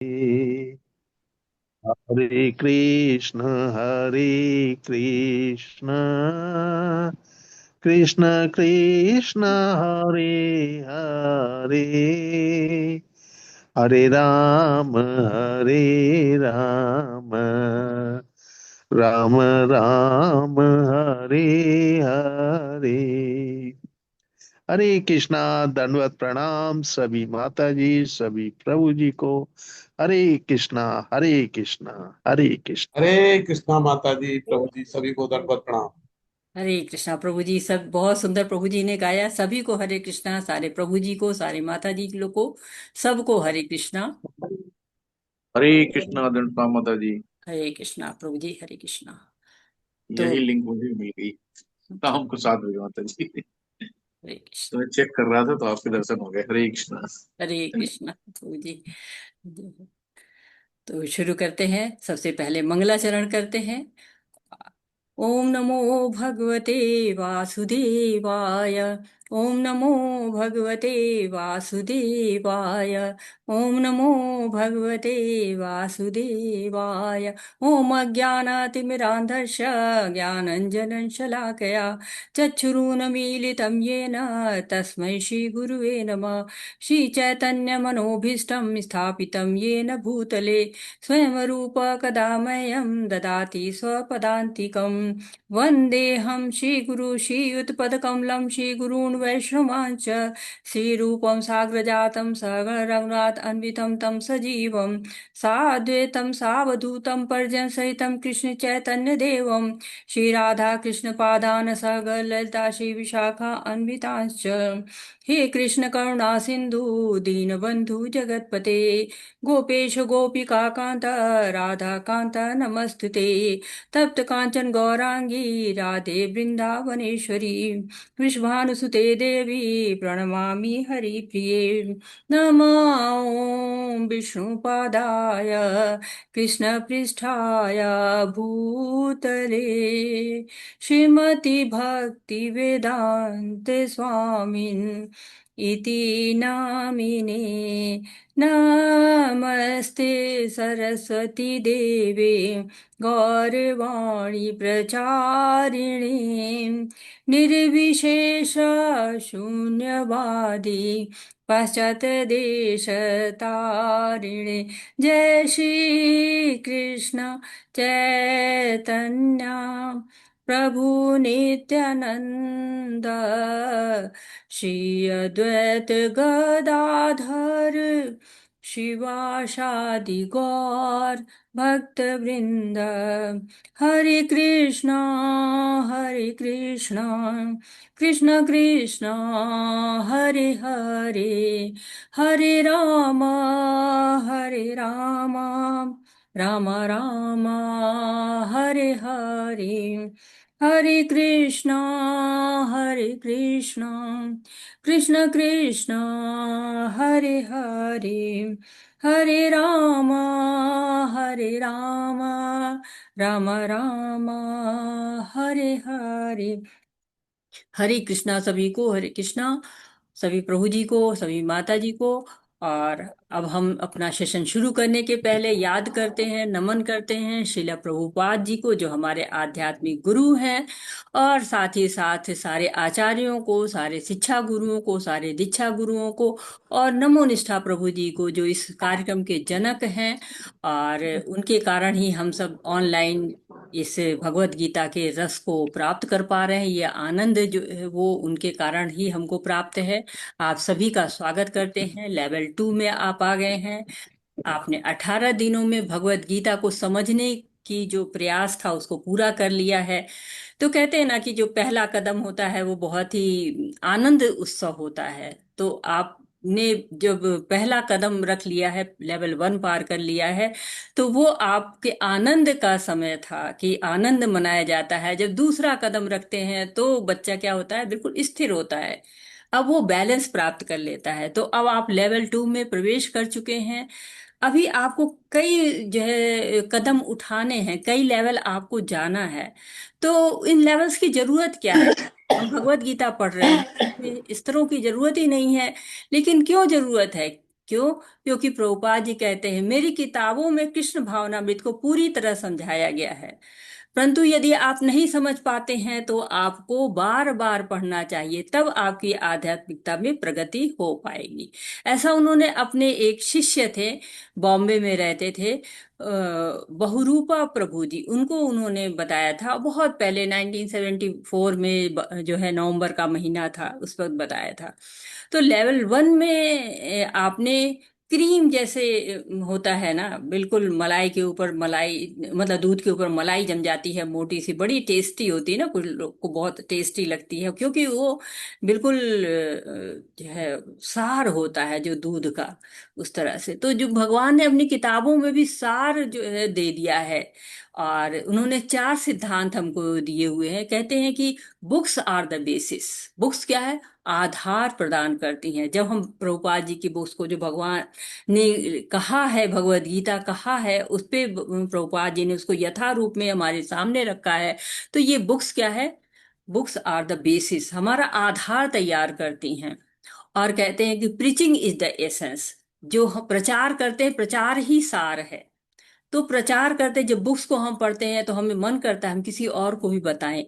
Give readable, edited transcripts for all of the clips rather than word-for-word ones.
हरे कृष्ण कृष्ण कृष्ण हरे हरे, हरे राम राम राम हरे हरे। हरे कृष्णा। दंडवत प्रणाम सभी माता जी, सभी प्रभु जी को। हरे कृष्णा हरे कृष्णा हरे कृष्णा। हरे कृष्णा माता जी, प्रभु जी, सभी को दंडवत प्रणाम। हरे कृष्णा प्रभु जी। सब बहुत सुंदर प्रभु जी ने गाया। सभी को हरे कृष्णा, सारे प्रभु जी को, सारे माता जी लोग को, सबको हरे कृष्णा। हरे कृष्णा दंडता माता जी। हरे कृष्णा प्रभु जी, हरे कृष्णा। तो यही लिंक मुझे मिल गई अच्छा, शाम को 7 बजे माता जी। हरे कृष्णा। तो मैं चेक कर रहा था तो आपके दर्शन हो गए। हरे कृष्णा। हरे कृष्णा प्रभु जी। तो शुरू करते हैं। सबसे पहले मंगलाचरण करते हैं। ओम नमो भगवते वासुदेवाय। ओम नमो भगवते वासुदेवाय। ओम नमो भगवते वासुदेवाय। ओम अज्ञानातिमिरान्धस्य ज्ञानञ्जनं शलाकया चक्षुरुन्मीलितं येन तस्मै श्रीगुरुवे नमः। श्रीचैतन्यमनोभीष्टं स्थापितं येन भूतले स्वयं रूप कदा मह्यं ददाति स्वपदान्तिकम्। वन्देऽहं श्रीगुरु श्रीयुतपदकमलं श्रीगुरून् वैष्णवांश्च श्रीरूपं साग्रजातं सगरघुनाथ अन्वितं तं सजीवं साद्वैतं सावधूतं पर्जनसहितं कृष्णचैतन्यदेवं श्रीराधा कृष्णपादान् सगललिता श्रीविशाखा अन्वितांश्च। हे कृष्ण करुणा सिन्धु दीनबन्धु जगत्पते गोपेश गोपिका कान्त राधा कान्त नमस्तुते। तप्त कांचन गौरांगी राधे वृंदावनेश्वरी वृषभानुसुते देवी प्रणमामि हरिप्रिये। नमो विष्णुपादाय कृष्णपृष्ठाय भूतले श्रीमति भक्ति वेदांत स्वामिन् इति नामिने। नमस्ते सरस्वती देवे गौरवाणी प्रचारिणे निर्विशेष शून्यवादी पाश्चात्यदेशतारिणे। जय श्री कृष्ण चैतन्य प्रभु नित्यानंद श्री अद्वैत गदाधर शिवासादि गौर भक्त वृंद। हरे कृष्णा कृष्ण कृष्ण हरे हरे, हरे राम राम राम हरे हरे। हरे कृष्णा कृष्ण कृष्ण हरे हरे, हरे राम राम राम हरे हरे। हरे कृष्णा सभी को, हरे कृष्णा सभी प्रभु जी को, सभी माता जी को। और अब हम अपना सेशन शुरू करने के पहले याद करते हैं, नमन करते हैं श्रीला प्रभुपाद जी को, जो हमारे आध्यात्मिक गुरु हैं। और साथ ही साथ सारे आचार्यों को, सारे शिक्षा गुरुओं को, सारे दीक्षा गुरुओं को, और नमो निष्ठा प्रभु जी को, जो इस कार्यक्रम के जनक हैं। और उनके कारण ही हम सब ऑनलाइन इस भगवत गीता के रस को प्राप्त कर पा रहे हैं। ये आनंद जो है वो उनके कारण ही हमको प्राप्त है। आप सभी का स्वागत करते हैं। लेवल 2 में आप आ गए हैं। आपने 18 दिनों में भगवत गीता को समझने की जो प्रयास था उसको पूरा कर लिया है। तो कहते हैं ना कि जो पहला कदम होता है वो बहुत ही आनंद उत्सव होता है। तो आपने जब पहला कदम रख लिया है, लेवल 1 पार कर लिया है, तो वो आपके आनंद का समय था कि आनंद मनाया जाता है। जब दूसरा कदम रखते हैं तो बच्चा क्या होता है, बिल्कुल स्थिर होता है। अब वो बैलेंस प्राप्त कर लेता है। तो अब आप लेवल 2 में प्रवेश कर चुके हैं। अभी आपको कई जो है कदम उठाने हैं, कई लेवल आपको जाना है। तो इन लेवल्स की जरूरत क्या है? हम भगवत गीता पढ़ रहे हैं, स्तरों की जरूरत ही नहीं है। लेकिन क्यों जरूरत है? क्यों? क्योंकि प्रभुपाद जी कहते हैं मेरी किताबों में कृष्ण भावनामृत को पूरी तरह समझाया गया है, परंतु यदि आप नहीं समझ पाते हैं तो आपको बार बार पढ़ना चाहिए, तब आपकी आध्यात्मिकता में प्रगति हो पाएगी। ऐसा उन्होंने अपने एक शिष्य थे, बॉम्बे में रहते थे, बहुरूपा प्रभु जी, उनको उन्होंने बताया था, बहुत पहले 1974 में, जो है नवंबर का महीना था उस वक्त बताया था। तो लेवल 1 में आपने क्रीम जैसे होता है ना, बिल्कुल मलाई के ऊपर मलाई, मतलब दूध के ऊपर मलाई जम जाती है मोटी सी, बड़ी टेस्टी होती है ना, कुछ लोग को बहुत टेस्टी लगती है, क्योंकि वो बिल्कुल जो है सार होता है जो दूध का, उस तरह से। तो जो भगवान ने अपनी किताबों में भी सार जो है दे दिया है, और उन्होंने 4 सिद्धांत हमको दिए हुए हैं। कहते हैं कि books are the basis. Books क्या है? आधार प्रदान करती हैं। जब हम प्रभुपाद जी की बुक्स को, जो भगवान ने कहा है, भगवत गीता कहा है, उस पे प्रभुपाद जी ने उसको यथारूप में हमारे सामने रखा है। तो ये बुक्स क्या है? बुक्स आर द बेसिस, हमारा आधार तैयार करती हैं। और कहते हैं कि प्रीचिंग इज द एसेंस। जो हम प्रचार करते हैं, प्रचार ही सार है। तो प्रचार करते, जब बुक्स को हम पढ़ते हैं तो हमें मन करता है हम किसी और को भी बताएं।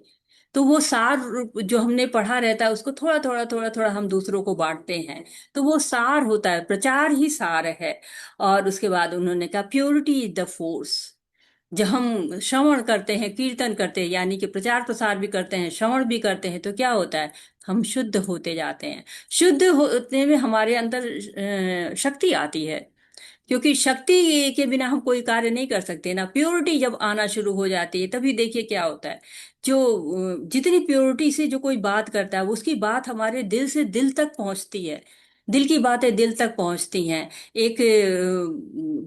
तो वो सार जो हमने पढ़ा रहता है उसको थोड़ा थोड़ा थोड़ा थोड़ा हम दूसरों को बांटते हैं, तो वो सार होता है, प्रचार ही सार है। और उसके बाद उन्होंने कहा प्योरिटी इज द फोर्स। जब हम श्रवण करते हैं, कीर्तन करते हैं, यानी कि प्रचार प्रसार भी करते हैं, श्रवण भी करते हैं, तो क्या होता है? हम शुद्ध होते जाते हैं। शुद्ध होने में हमारे अंदर शक्ति आती है, क्योंकि शक्ति के बिना हम कोई कार्य नहीं कर सकते ना। प्योरिटी जब आना शुरू हो जाती है, तभी देखिए क्या होता है। जो जितनी प्योरिटी से जो कोई बात करता है, उसकी बात हमारे दिल से दिल तक पहुंचती है। दिल की बातें दिल तक पहुंचती हैं। एक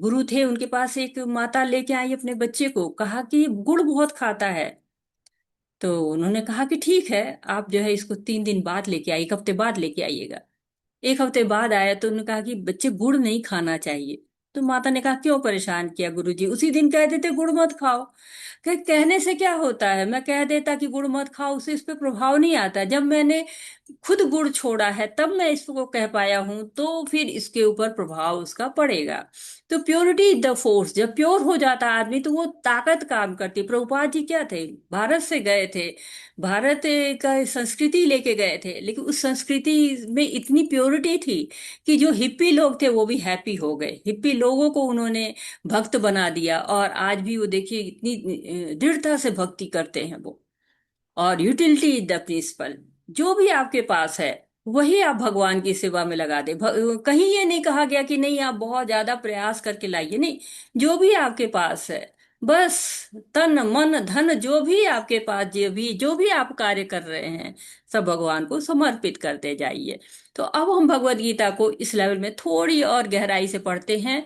गुरु थे, उनके पास एक माता लेके आई अपने बच्चे को, कहा कि ये गुड़ बहुत खाता है। तो उन्होंने कहा कि ठीक है, आप जो है इसको 3 दिन बाद लेके आइए, 1 हफ्ते बाद लेके आइएगा। 1 हफ्ते बाद आया तो उन्होंने कहा कि बच्चे गुड़ नहीं खाना चाहिए। तो माता ने कहा क्यों परेशान किया गुरुजी, उसी दिन कह देते गुड़ मत खाओ। कहने से क्या होता है, मैं कह देता कि गुड़ मत खाओ, उससे इस पे प्रभाव नहीं आता। जब मैंने खुद गुड़ छोड़ा है तब मैं इसको कह पाया हूं, तो फिर इसके ऊपर प्रभाव उसका पड़ेगा। तो प्योरिटी इज द फोर्स। जब प्योर हो जाता है आदमी, तो वो ताकत काम करती। प्रभुपाद जी क्या थे? भारत से गए थे, भारत का संस्कृति लेके गए थे, लेकिन उस संस्कृति में इतनी प्योरिटी थी कि जो हिप्पी लोग थे वो भी हैप्पी हो गए। हिप्पी लोगों को उन्होंने भक्त बना दिया, और आज भी वो देखिए इतनी दृढ़ता से भक्ति करते हैं वो। और यूटिलिटी इज द प्रिंसिपल। जो भी आपके पास है वही आप भगवान की सेवा में लगा दे। कहीं ये नहीं कहा गया कि नहीं आप बहुत ज्यादा प्रयास करके लाइए, नहीं। जो भी आपके पास है, बस तन मन धन जो भी आपके पास, जो भी आप कार्य कर रहे हैं, सब भगवान को समर्पित करते जाइए। तो अब हम भगवत गीता को इस लेवल में थोड़ी और गहराई से पढ़ते हैं।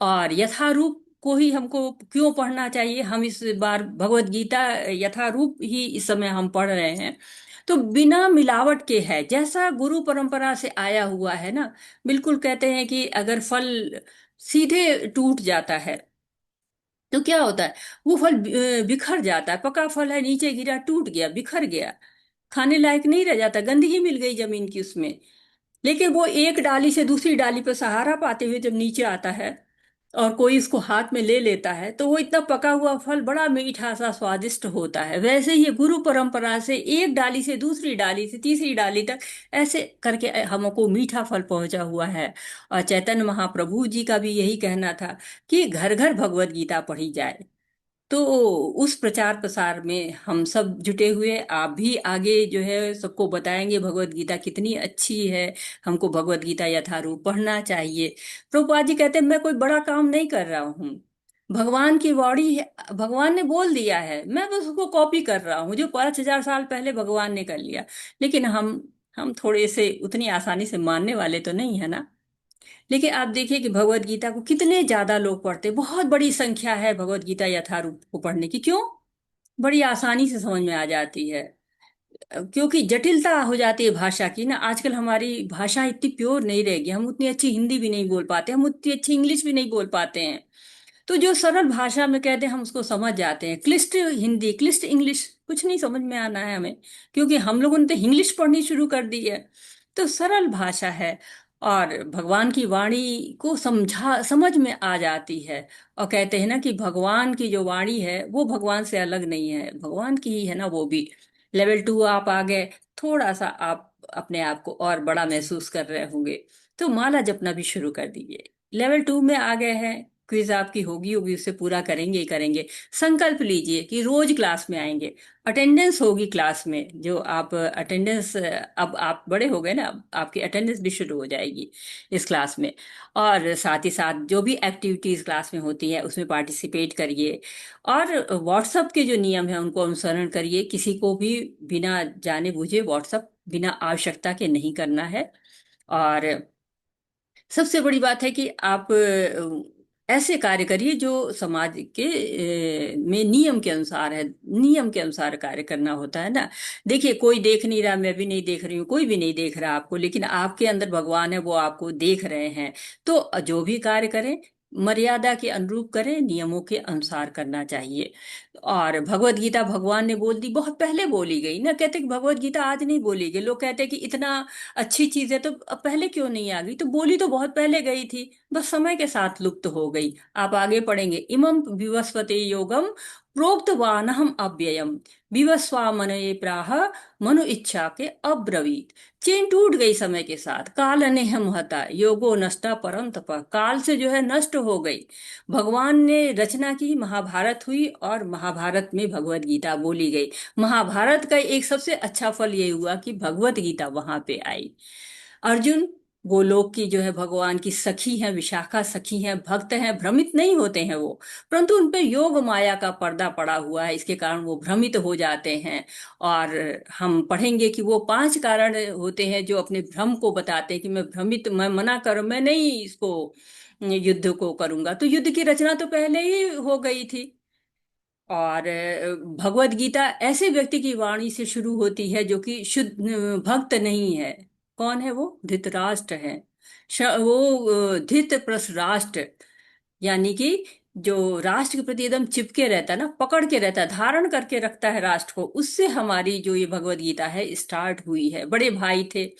और यथारूप को ही हमको क्यों पढ़ना चाहिए? हम इस बार भगवत गीता यथारूप ही इस समय हम पढ़ रहे हैं। तो बिना मिलावट के है, जैसा गुरु परंपरा से आया हुआ है ना। बिल्कुल कहते हैं कि अगर फल सीधे टूट जाता है तो क्या होता है? वो फल बिखर जाता है। पका फल है, नीचे गिरा, टूट गया, बिखर गया, खाने लायक नहीं रह जाता, गंदगी मिल गई जमीन की उसमें। लेकिन वो एक डाली से दूसरी डाली पर सहारा पाते हुए जब नीचे आता है और कोई इसको हाथ में ले लेता है, तो वो इतना पका हुआ फल बड़ा मीठा सा स्वादिष्ट होता है। वैसे ही ये गुरु परंपरा से एक डाली से दूसरी डाली से तीसरी डाली तक ऐसे करके हमको मीठा फल पहुंचा हुआ है। और चैतन्य महाप्रभु जी का भी यही कहना था कि घर घर भगवत गीता पढ़ी जाए। तो उस प्रचार प्रसार में हम सब जुटे हुए, आप भी आगे जो है सबको बताएंगे भगवत गीता कितनी अच्छी है। हमको भगवत गीता यथारूप पढ़ना चाहिए। प्रभुपाद जी कहते हैं मैं कोई बड़ा काम नहीं कर रहा हूँ, भगवान की वाणी है, भगवान ने बोल दिया है, मैं बस उसको कॉपी कर रहा हूँ जो 5,000 साल पहले भगवान ने कर लिया। लेकिन हम थोड़े से उतनी आसानी से मानने वाले तो नहीं है ना। लेकिन आप देखिए कि भगवत गीता को कितने ज्यादा लोग पढ़ते हैं, बहुत बड़ी संख्या है भगवत गीता यथारूप को पढ़ने की। क्यों? बड़ी आसानी से समझ में आ जाती है। क्योंकि जटिलता हो जाती है भाषा की ना। आजकल हमारी भाषा इतनी प्योर नहीं रहेगी, हम उतनी अच्छी हिंदी भी नहीं बोल पाते, हम उतनी अच्छी इंग्लिश भी नहीं बोल पाते हैं। तो जो सरल भाषा में कहते हैं हम उसको समझ जाते हैं। क्लिष्ट हिंदी, क्लिष्ट इंग्लिश कुछ नहीं समझ में आना है हमें, क्योंकि हम लोगों ने तो इंग्लिश पढ़नी शुरू कर दी है। तो सरल भाषा है। और भगवान की वाणी को समझ में आ जाती है। और कहते हैं ना कि भगवान की जो वाणी है वो भगवान से अलग नहीं है, भगवान की ही है ना वो भी। लेवल 2 आप आ गए, थोड़ा सा आप अपने आप को और बड़ा महसूस कर रहे होंगे, तो माला जपना भी शुरू कर दीजिए। लेवल 2 में आ गए हैं, क्विज आपकी होगी होगी, उसे पूरा करेंगे ही करेंगे। संकल्प लीजिए कि रोज क्लास में आएंगे, अटेंडेंस होगी क्लास में। जो आप अटेंडेंस, अब आप बड़े हो गए ना, अब आपकी अटेंडेंस भी शुरू हो जाएगी इस क्लास में। और साथ ही साथ जो भी एक्टिविटीज क्लास में होती है उसमें पार्टिसिपेट करिए। और व्हाट्सएप के जो नियम है उनको अनुसरण करिए, किसी को भी बिना जाने बूझे व्हाट्सएप बिना आवश्यकता के नहीं करना है। और सबसे बड़ी बात है कि आप ऐसे कार्य करिए जो समाज के में नियम के अनुसार है, नियम के अनुसार कार्य करना होता है ना। देखिए, कोई देख नहीं रहा, मैं भी नहीं देख रही हूँ, कोई भी नहीं देख रहा आपको, लेकिन आपके अंदर भगवान है, वो आपको देख रहे हैं। तो जो भी कार्य करें मर्यादा के अनुरूप करें, नियमों के अनुसार करना चाहिए। और भगवत गीता भगवान ने बोल दी, बहुत पहले बोली गई ना। कहते कि भगवत गीता आज नहीं बोली गई, लोग कहते कि इतना अच्छी चीज है तो अब पहले क्यों नहीं आ गई, तो बोली तो बहुत पहले गई थी, बस समय के साथ लुप्त हो गई। आप आगे पढ़ेंगे, इमं विवस्वते योगम प्रोक्तवानहम अव्ययम विवस्वामनये प्राह मनु इच्छा के अब्रवीत। चेन टूट गई समय के साथ, काल अनेह महता योगो नष्टा परम तप, काल से जो है नष्ट हो गई। भगवान ने रचना की, महाभारत हुई और महाभारत में भगवत गीता बोली गई। महाभारत का एक सबसे अच्छा फल ये हुआ कि भगवत गीता वहां पे आई। अर्जुन गोलोक की जो है भगवान की सखी है, विशाखा सखी है, भक्त हैं, भ्रमित नहीं होते हैं वो, परंतु उन पे योग माया का पर्दा पड़ा हुआ है, इसके कारण वो भ्रमित हो जाते हैं। और हम पढ़ेंगे कि वो 5 कारण होते हैं जो अपने भ्रम को बताते हैं कि मैं भ्रमित, मैं मना कर, मैं नहीं इसको युद्ध को करूंगा। तो युद्ध की रचना तो पहले ही हो गई थी। और भगवत गीता ऐसे व्यक्ति की वाणी से शुरू होती है जो कि शुद्ध भक्त नहीं है। कौन है वो? धृतराष्ट्र है। वो धृतराष्ट्र, यानी कि जो राष्ट्र के प्रति एकदम चिपके रहता है ना, पकड़ के रहता है, धारण करके रखता है राष्ट्र को, उससे हमारी जो ये भगवत गीता है स्टार्ट हुई है। बड़े भाई थे,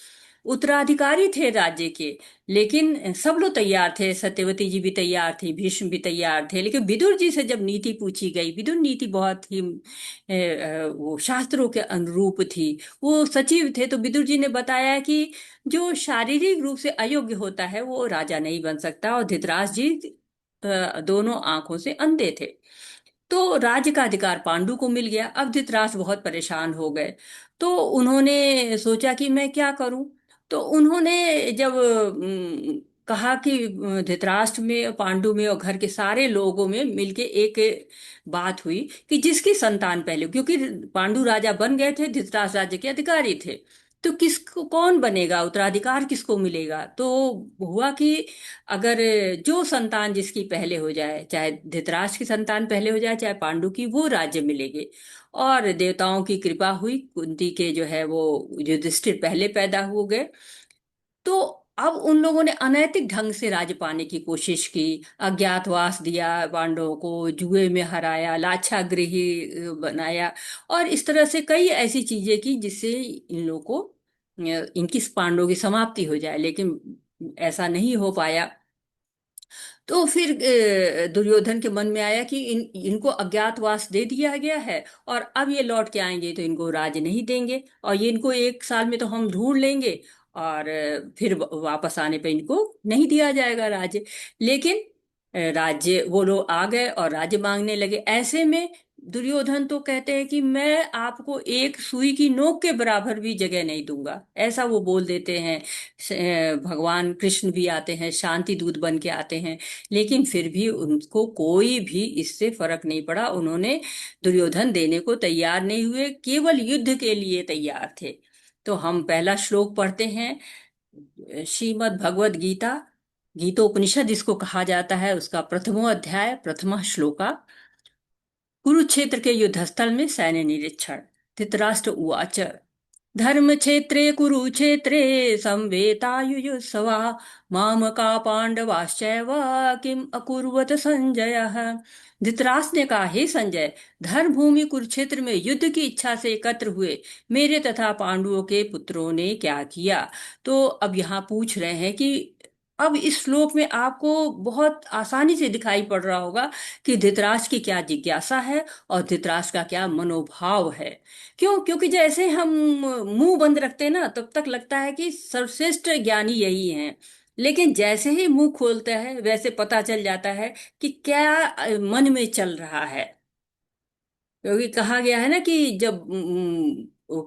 उत्तराधिकारी थे राज्य के, लेकिन सब लोग तैयार थे, सत्यवती जी भी तैयार थी, भीष्म भी तैयार थे, लेकिन विदुर जी से जब नीति पूछी गई, विदुर नीति बहुत ही वो शास्त्रों के अनुरूप थी। वो सचिव थे, तो विदुर जी ने बताया कि जो शारीरिक रूप से अयोग्य होता है वो राजा नहीं बन सकता। और धृतराष्ट्र जी दोनों आंखों से अंधे थे, तो राज्य का अधिकार पांडु को मिल गया। अब धृतराष्ट्र बहुत परेशान हो गए, तो उन्होंने सोचा कि मैं क्या करूं। तो उन्होंने जब कहा कि धृतराष्ट्र में, पांडु में और घर के सारे लोगों में मिलके एक बात हुई कि जिसकी संतान पहले, क्योंकि पांडु राजा बन गए थे, धृतराष्ट्र राज्य के अधिकारी थे, तो किसको, कौन बनेगा उत्तराधिकार, किसको मिलेगा। तो हुआ कि अगर जो संतान जिसकी पहले हो जाए, चाहे धृतराष्ट्र की संतान पहले हो जाए चाहे पांडु की, वो राज्य मिलेंगे। और देवताओं की कृपा हुई, कुंती के जो है वो युधिष्ठिर पहले पैदा हो गए। तो अब उन लोगों ने अनैतिक ढंग से राज्य पाने की कोशिश की, अज्ञातवास दिया पांडवों को, जुए में हराया, लाक्षागृही बनाया, और इस तरह से कई ऐसी चीजें की जिससे इन लोगों को, इनकी, पांडवों की समाप्ति हो जाए, लेकिन ऐसा नहीं हो पाया। तो फिर दुर्योधन के मन में आया कि इनको अज्ञातवास दे दिया गया है, और अब ये लौट के आएंगे तो इनको राज्य नहीं देंगे, और ये इनको 1 साल में तो हम ढूंढ लेंगे, और फिर वापस आने पे इनको नहीं दिया जाएगा राज्य। लेकिन राज्य, वो लोग आ गए और राज्य मांगने लगे। ऐसे में दुर्योधन तो कहते हैं कि मैं आपको एक सुई की नोक के बराबर भी जगह नहीं दूंगा, ऐसा वो बोल देते हैं। भगवान कृष्ण भी आते हैं, शांति दूत बन के आते हैं, लेकिन फिर भी उनको कोई भी इससे फर्क नहीं पड़ा। उन्होंने, दुर्योधन देने को तैयार नहीं हुए, केवल युद्ध के लिए तैयार थे। तो हम पहला श्लोक पढ़ते हैं, श्रीमद् भगवद गीता, गीतोपनिषद जिसको कहा जाता है, उसका प्रथमो अध्याय, प्रथमा श्लोका। कुरुक्षेत्र के युद्धस्थल में सैन्य निरीक्षण। धृतराष्ट्र उवाच, धर्म क्षेत्रे कुरुक्षेत्रे संवेतायुयुत्सवा मामका पांडवाश्चैव किम अकुर्वत संजयः। धृतराष्ट्र ने कहा, हे संजय, धर्म भूमि कुरुक्षेत्र में युद्ध की इच्छा से एकत्र हुए मेरे तथा पांडवों के पुत्रों ने क्या किया। तो अब यहाँ पूछ रहे हैं कि अब इस श्लोक में आपको बहुत आसानी से दिखाई पड़ रहा होगा कि धृतराष्ट्र की क्या जिज्ञासा है और धृतराष्ट्र का क्या मनोभाव है। क्यों? क्योंकि जैसे हम मुंह बंद रखते हैं ना, तब तक लगता है कि सर्वश्रेष्ठ ज्ञानी यही हैं, लेकिन जैसे ही मुंह खोलते हैं वैसे पता चल जाता है कि क्या मन में चल रहा है। क्योंकि कहा गया है ना कि जब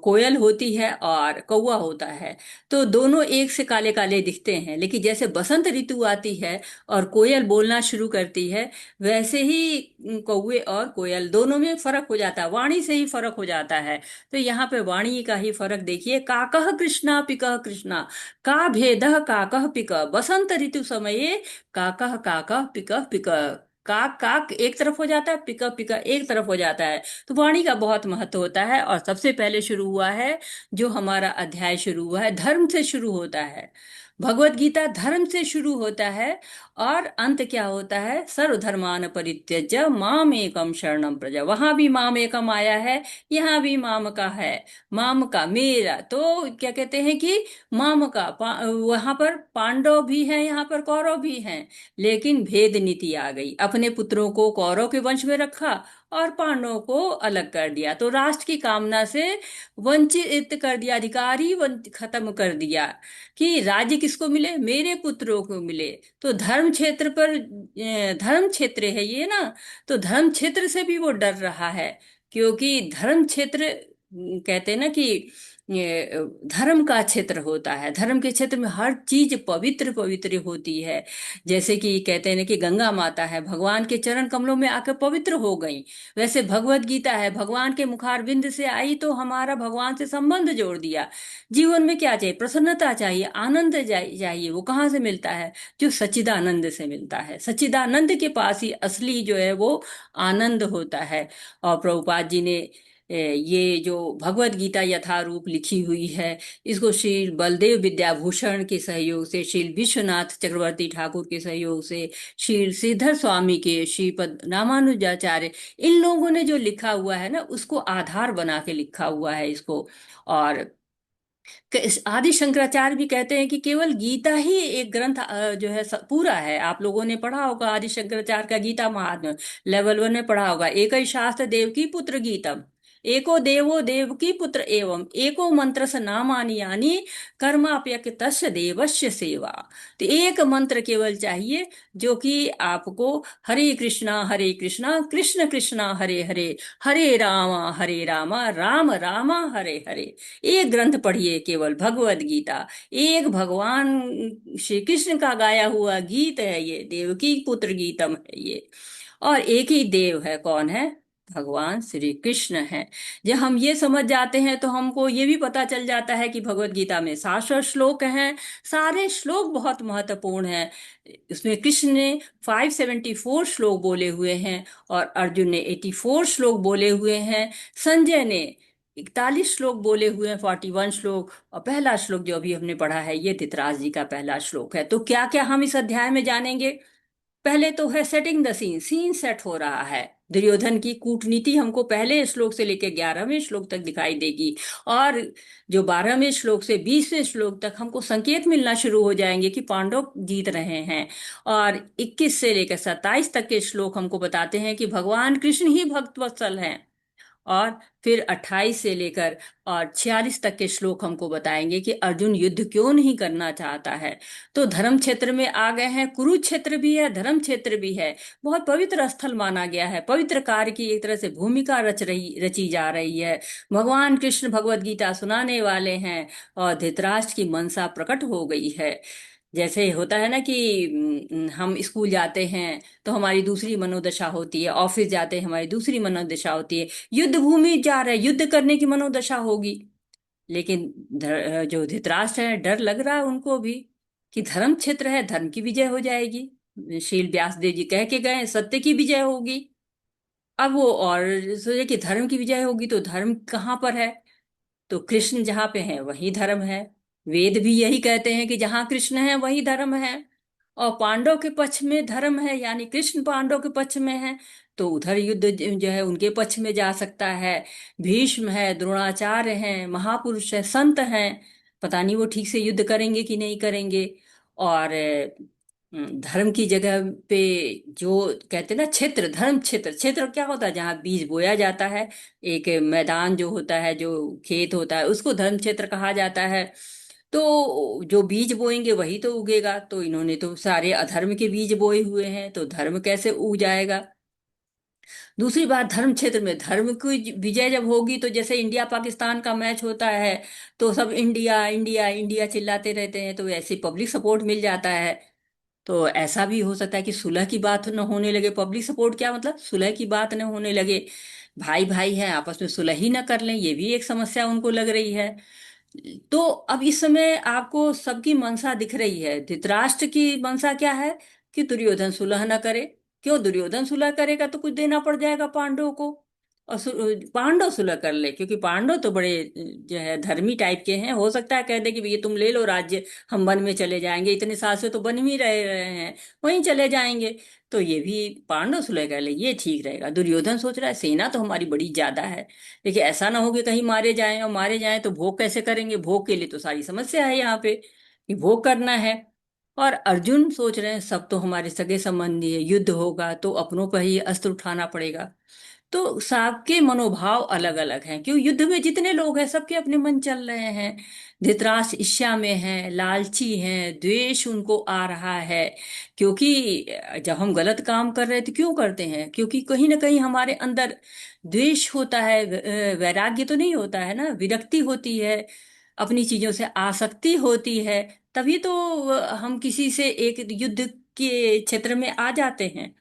कोयल होती है और कौवा होता है तो दोनों एक से काले काले दिखते हैं, लेकिन जैसे बसंत ऋतु आती है और कोयल बोलना शुरू करती है, वैसे ही कौवे और कोयल दोनों में फर्क हो जाता है, वाणी से ही फर्क हो जाता है। तो यहाँ पे वाणी का ही फर्क देखिए, काकः कृष्णा पिकः कृष्णा, का भेदः काकः पिकः, बसंत ऋतु समये काकः काकः पिकः पिकः, काक काक एक तरफ हो जाता है, पिका पिका एक तरफ हो जाता है। तो वाणी का बहुत महत्व होता है। और सबसे पहले शुरू हुआ है, जो हमारा अध्याय शुरू हुआ है, धर्म से शुरू होता है। भगवत गीता धर्म से शुरू होता है और अंत क्या होता है, सर्वधर्मान परित्यज्य माम एकम शरणम प्रज। वहां भी माम एकम आया है, यहाँ भी माम का है, माम का मेरा। तो क्या कहते हैं कि माम का वहां पर पांडव भी हैं, यहाँ पर कौरव भी हैं, लेकिन भेद नीति आ गई, अपने पुत्रों को कौरव के वंश में रखा और पांडवों को अलग कर दिया। तो राष्ट्र की कामना से वंचित कर दिया, अधिकारी खत्म कर दिया कि राज्य किसको मिले, मेरे पुत्रों को मिले। तो धर्म क्षेत्र पर धर्म क्षेत्र है ये ना, तो धर्म क्षेत्र से भी वो डर रहा है, क्योंकि धर्म क्षेत्र कहते हैं ना कि ये धर्म का क्षेत्र होता है। धर्म के क्षेत्र में हर चीज पवित्र पवित्र होती है। जैसे कि कहते हैं ना कि गंगा माता है, भगवान के चरण कमलों में आकर पवित्र हो गई, वैसे भगवत गीता है, भगवान के मुखारविंद से आई तो हमारा भगवान से संबंध जोड़ दिया। जीवन में क्या चाहिए, प्रसन्नता चाहिए, आनंद चाहिए। वो कहाँ से मिलता है, जो सच्चिदानंद से मिलता है। सच्चिदानंद के पास ही असली जो है वो आनंद होता है। और प्रभुपाद जी ने ये जो भगवत गीता यथारूप लिखी हुई है, इसको श्री बलदेव विद्याभूषण के सहयोग से, श्री विश्वनाथ चक्रवर्ती ठाकुर के सहयोग से, श्री श्रीधर स्वामी के, श्रीपद रामानुजाचार्य, इन लोगों ने जो लिखा हुआ है ना, उसको आधार बना के लिखा हुआ है इसको। और आदि शंकराचार्य भी कहते हैं कि केवल गीता ही एक ग्रंथ जो है पूरा है। आप लोगों ने पढ़ा होगा आदि शंकराचार्य का गीता महात्म्य, लेवल 1 में पढ़ा होगा। एक ही शास्त्र देव की पुत्र गीतम, एको देवो देव की पुत्र एवं एको मंत्र स नामानि यानी कर्माप्यक तस्य देवस्य सेवा। तो एक मंत्र केवल चाहिए, जो कि आपको हरे कृष्णा कृष्ण कृष्णा हरे हरे, हरे रामा राम रामा हरे हरे। एक ग्रंथ पढ़िए, केवल भगवत गीता, एक भगवान श्री कृष्ण का गाया हुआ गीत है ये, देवकी पुत्र गीतम है ये। और एक ही देव है, कौन है, भगवान श्री कृष्ण है। जब हम ये समझ जाते हैं तो हमको ये भी पता चल जाता है कि भगवत गीता में 67 श्लोक हैं, सारे श्लोक बहुत महत्वपूर्ण हैं। उसमें कृष्ण ने 574 श्लोक बोले हुए हैं और अर्जुन ने 84 श्लोक बोले हुए हैं, संजय ने 41 श्लोक बोले हुए हैं, 41 श्लोक। और पहला श्लोक जो अभी हमने पढ़ा है ये धृतराज जी का पहला श्लोक है। तो क्या क्या हम इस अध्याय में जानेंगे, पहले तो है setting the scene, scene set हो रहा है। दुर्योधन की कूटनीति हमको पहले श्लोक से लेकर 11वें श्लोक तक दिखाई देगी, और जो 12वें श्लोक से 20वें श्लोक तक हमको संकेत मिलना शुरू हो जाएंगे कि पांडव जीत रहे हैं। और 21 से लेकर 27 तक के श्लोक हमको बताते हैं कि भगवान कृष्ण ही भक्तवत्सल हैं। और फिर 28 से लेकर और 46 तक के श्लोक हमको बताएंगे कि अर्जुन युद्ध क्यों नहीं करना चाहता है। तो धर्म क्षेत्र में आ गए हैं, कुरुक्षेत्र भी है, धर्म क्षेत्र भी है, बहुत पवित्र स्थल माना गया है, पवित्र कार्य की एक तरह से भूमिका रची जा रही है। भगवान कृष्ण भगवत गीता सुनाने वाले हैं और धृतराष्ट्र की मनसा प्रकट हो गई है। जैसे होता है ना कि हम स्कूल जाते हैं तो हमारी दूसरी मनोदशा होती है, ऑफिस जाते हैं हमारी दूसरी मनोदशा होती है, युद्ध भूमि जा रहे हैं युद्ध करने की मनोदशा होगी। लेकिन जो धृतराष्ट्र है, डर लग रहा है उनको भी कि धर्म क्षेत्र है, धर्म की विजय हो जाएगी। शील व्यासदेव जी कह के गए सत्य की विजय होगी। अब वो और सोचे कि धर्म की विजय होगी तो धर्म कहाँ पर है, तो कृष्ण जहाँ पे है वही धर्म है। वेद भी यही कहते हैं कि जहाँ कृष्ण है वही धर्म है। और पांडव के पक्ष में धर्म है, यानी कृष्ण पांडव के पक्ष में है, तो उधर युद्ध जो है उनके पक्ष में जा सकता है। भीष्म है, द्रोणाचार्य हैं, महापुरुष है, संत हैं। पता नहीं वो ठीक से युद्ध करेंगे कि नहीं करेंगे। और धर्म की जगह पे जो कहते हैं ना क्षेत्र, धर्म क्षेत्र, क्षेत्र क्या होता है? जहाँ बीज बोया जाता है, एक मैदान जो होता है, जो खेत होता है, उसको धर्म क्षेत्र कहा जाता है। तो जो बीज बोएंगे वही तो उगेगा। तो इन्होंने तो सारे अधर्म के बीज बोए हुए हैं, तो धर्म कैसे उग जाएगा? दूसरी बात, धर्म क्षेत्र में धर्म की विजय जब होगी, तो जैसे इंडिया पाकिस्तान का मैच होता है तो सब इंडिया इंडिया इंडिया चिल्लाते रहते हैं, तो ऐसे पब्लिक सपोर्ट मिल जाता है। तो ऐसा भी हो सकता है कि सुलह की बात न होने लगे। पब्लिक सपोर्ट क्या मतलब? सुलह की बात न होने लगे। भाई भाई हैं, आपस में सुलह ही न कर लें, ये भी एक समस्या उनको लग रही है। तो अब इस समय आपको सबकी मंशा दिख रही है। धृतराष्ट्र की मंशा क्या है? कि दुर्योधन सुलह न करे। क्यों? दुर्योधन सुलह करेगा तो कुछ देना पड़ जाएगा पांडवों को। और पांडव सुलह कर ले, क्योंकि पांडव तो बड़े जो है धर्मी टाइप के हैं। हो सकता है कह दे कि भैया तुम ले लो राज्य, हम वन में चले जाएंगे, इतने साल से तो वन में ही रहे हैं, वहीं चले जाएंगे। तो ये भी पांडव सुलह कर ले, ये ठीक रहेगा। दुर्योधन सोच रहा है सेना तो हमारी बड़ी ज्यादा है, देखिए ऐसा ना हो कि कहीं मारे जाएं, और मारे जाएं तो भोग कैसे करेंगे? भोग के लिए तो सारी समस्या है यहाँ पे, कि भोग करना है। और अर्जुन सोच रहे हैं सब तो हमारे सगे संबंधी है, युद्ध होगा तो अपनों पर ही अस्त्र उठाना पड़ेगा। तो सबके मनोभाव अलग अलग हैं, क्यों? युद्ध में जितने लोग हैं सबके अपने मन चल रहे हैं। धृतराष्ट्र ईर्ष्या में है, लालची हैं, द्वेष उनको आ रहा है। क्योंकि जब हम गलत काम कर रहे हैं तो क्यों करते हैं? क्योंकि कहीं ना कहीं हमारे अंदर द्वेष होता है। वैराग्य तो नहीं होता है ना, विरक्ति होती है, अपनी चीजों से आसक्ति होती है। तभी तो हम किसी से एक युद्ध के क्षेत्र में आ जाते हैं।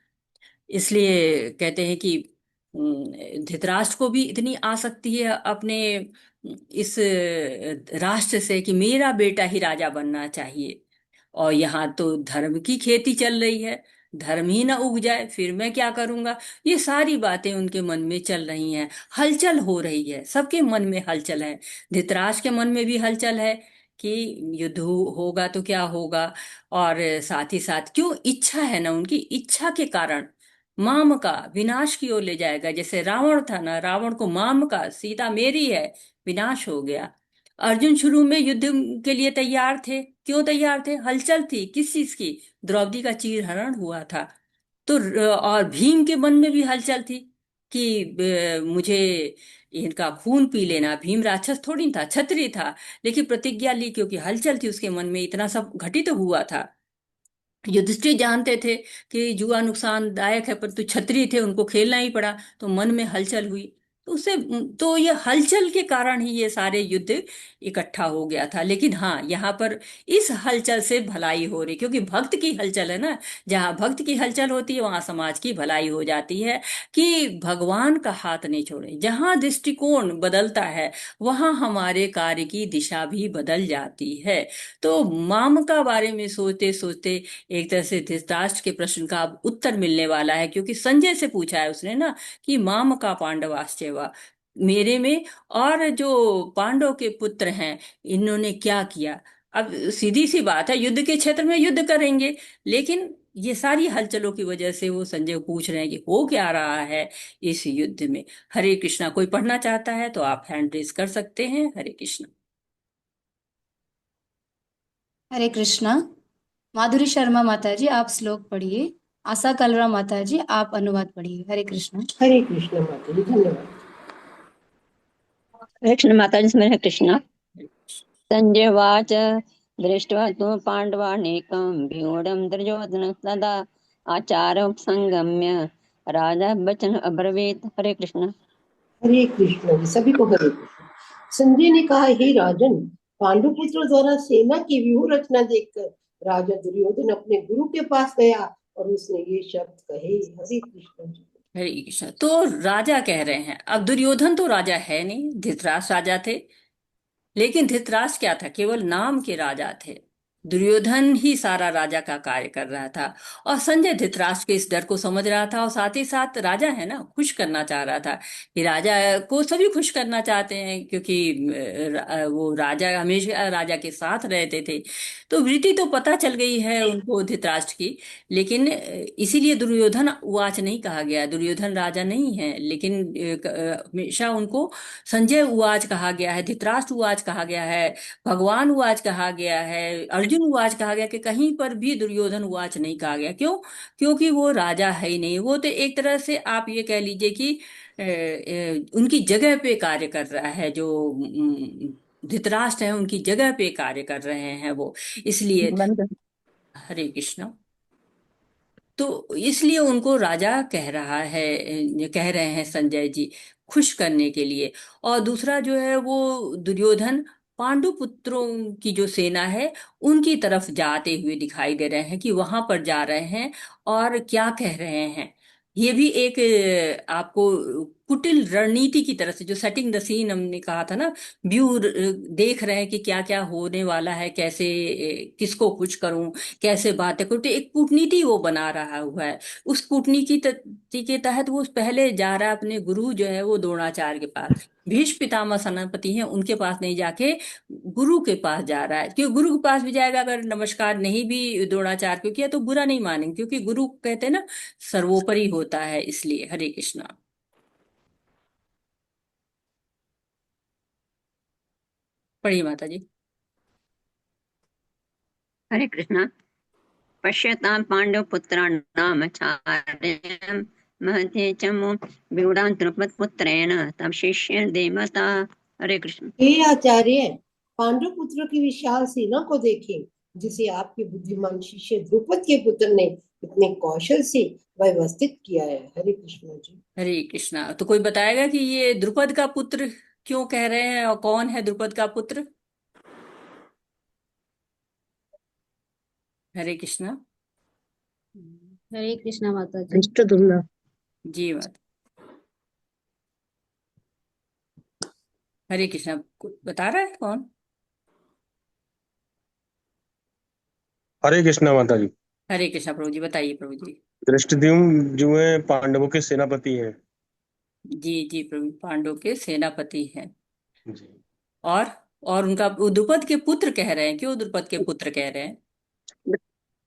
इसलिए कहते हैं कि धृतराष्ट्र को भी इतनी आसक्ति है अपने इस राष्ट्र से कि मेरा बेटा ही राजा बनना चाहिए। और यहाँ तो धर्म की खेती चल रही है, धर्म ही ना उग जाए फिर मैं क्या करूंगा? ये सारी बातें उनके मन में चल रही हैं, हलचल हो रही है, सबके मन में हलचल है। धृतराष्ट्र के मन में भी हलचल है कि युद्ध होगा तो क्या होगा। और साथ ही साथ क्यों, इच्छा है ना, उनकी इच्छा के कारण माम का विनाश की ओर ले जाएगा। जैसे रावण था ना, रावण को माम का, सीता मेरी है, विनाश हो गया। अर्जुन शुरू में युद्ध के लिए तैयार थे, क्यों तैयार थे? हलचल थी, किस चीज की? द्रौपदी का चीरहरण हुआ था। तो और भीम के मन में भी हलचल थी कि मुझे इनका खून पी लेना। भीम राक्षस थोड़ी था, क्षत्रिय था, लेकिन प्रतिज्ञा ली, क्योंकि हलचल थी उसके मन में, इतना सब घटित हुआ था। युधिष्ठिर जानते थे कि जुआ नुकसानदायक है, परंतु क्षत्रिय थे, उनको खेलना ही पड़ा, तो मन में हलचल हुई। तो उससे तो ये हलचल के कारण ही ये सारे युद्ध इकट्ठा हो गया था। लेकिन हाँ, यहाँ पर इस हलचल से भलाई हो रही, क्योंकि भक्त की हलचल है ना। जहाँ भक्त की हलचल होती है वहां समाज की भलाई हो जाती है। कि भगवान का हाथ नहीं छोड़े, जहाँ दृष्टिकोण बदलता है वहां हमारे कार्य की दिशा भी बदल जाती है। तो माम का बारे में सोचते सोचते एक तरह से धृतराष्ट्र के प्रश्न का अब उत्तर मिलने वाला है, क्योंकि संजय से पूछा है उसने ना कि माम का पांडवाश्चैव, मेरे में और जो पांडव के पुत्र हैं इन्होंने क्या किया। अब सीधी सी बात है, युद्ध के क्षेत्र में युद्ध करेंगे, लेकिन ये सारी हलचलों की वजह से वो संजय को पूछ रहे हैं कि हो क्या रहा है इस युद्ध में। हरे कृष्णा, कोई पढ़ना चाहता है तो आप हैंड रेज कर सकते हैं। हरे कृष्णा। हरे कृष्णा। माधुरी शर्मा माता जी आप श्लोक पढ़िए। आशा कलरा माता जी आप अनुवाद पढ़िए। हरे कृष्णा। हरे कृष्ण माता जी, धन्यवाद। कृष्ण माता जी स्मरण कृष्ण। संजय वाच दृष्ट्वा तु पाण्डवानेकं व्यूढं दुर्योधन सदा आचार्योपसंगम्य राजा वचन अब्रवीत। हरे कृष्ण। हरे कृष्ण जी, सभी को हरे कृष्ण। संजय ने कहा, हे राजन, पांडुपुत्र द्वारा सेना की व्यूह रचना देखकर राजा दुर्योधन अपने गुरु के पास गया और उसने ये शब्द कहे। हरे कृष्ण जी। हरे कृष्णा। तो राजा कह रहे हैं, अब दुर्योधन तो राजा है नहीं, धृतराष्ट्र राजा थे। लेकिन धृतराष्ट्र क्या था? केवल नाम के राजा थे। दुर्योधन ही सारा राजा का कार्य कर रहा था। और संजय धृतराष्ट्र के इस डर को समझ रहा था, और साथ ही साथ राजा है ना, खुश करना चाह रहा था कि राजा को सभी खुश करना चाहते हैं, क्योंकि वो राजा हमेशा राजा के साथ रहते थे। तो वृत्ति तो पता चल गई है उनको धृतराष्ट्र की, लेकिन इसीलिए दुर्योधन उवाच नहीं कहा गया। दुर्योधन राजा नहीं है, लेकिन हमेशा उनको संजय उवाच कहा गया है, धृतराष्ट्र उवाच कहा गया है, भगवान उवाच कहा गया है, अर्जुन उवाच कहा गया, कि कहीं पर भी दुर्योधन उवाच नहीं कहा गया। क्यों? क्योंकि वो राजा है ही नहीं। वो तो एक तरह से आप ये कह लीजिए कि उनकी जगह पे कार्य कर रहा है, जो धृतराष्ट्र है उनकी जगह पे कार्य कर रहे हैं वो, इसलिए। बंद। हरे कृष्ण। तो इसलिए उनको राजा कह रहा है, कह रहे हैं संजय जी, खुश करने के लिए। और दूसरा जो है वो दुर्योधन पांडु पुत्रों की जो सेना है उनकी तरफ जाते हुए दिखाई दे रहे हैं, कि वहां पर जा रहे हैं और क्या कह रहे हैं। ये भी एक आपको कुटिल रणनीति की तरह से, जो सेटिंग द सीन हमने कहा था ना, व्यू देख रहे हैं कि क्या क्या होने वाला है, कैसे किसको खुश करूं, कैसे बातें करूं। तो एक कूटनीति वो बना रहा हुआ है। उस कूटनीति के तहत वो पहले जा रहा है अपने गुरु जो है वो द्रोणाचार्य के पास। भीष्म पितामह सेनापति हैं, उनके पास नहीं जाके गुरु के पास जा रहा है। क्योंकि गुरु के पास भी जाएगा, अगर नमस्कार नहीं भी द्रोणाचार्य को किया तो बुरा नहीं मानेंगे, क्योंकि गुरु कहते हैं ना सर्वोपरि होता है। इसलिए हरे कृष्णा। पढ़िए माता जी। हरे कृष्ण। पश्यतां पाण्डवपुत्राणाम् आचार्यं महते च व्यूढां द्रुपदपुत्रेण तव शिष्य देवता। हरे कृष्ण। हे आचार्य, पांडु पुत्रों की विशाल सेना को देखें, जिसे आपके बुद्धिमान शिष्य द्रुपद के पुत्र ने इतने कौशल से व्यवस्थित किया है। हरे कृष्ण जी। हरे कृष्णा। तो कोई बताएगा कि ये द्रुपद का पुत्र क्यों कह रहे हैं, और कौन है द्रुपद का पुत्र? हरे कृष्णा। हरे कृष्णा माता जी। धृष्टद्युम्न। जी माता। हरे कृष्णा। बता रहा है कौन? हरे कृष्णा माता जी। हरे कृष्णा प्रभु जी, बताइए प्रभु जी। धृष्टद्युम्न जो है पांडवों के सेनापति हैं। जी जी प्रभु, पांडव के सेनापति हैं। जी। और और उनका वो द्रुपद के पुत्र कह रहे हैं। क्यों द्रुपद के पुत्र कह रहे हैं?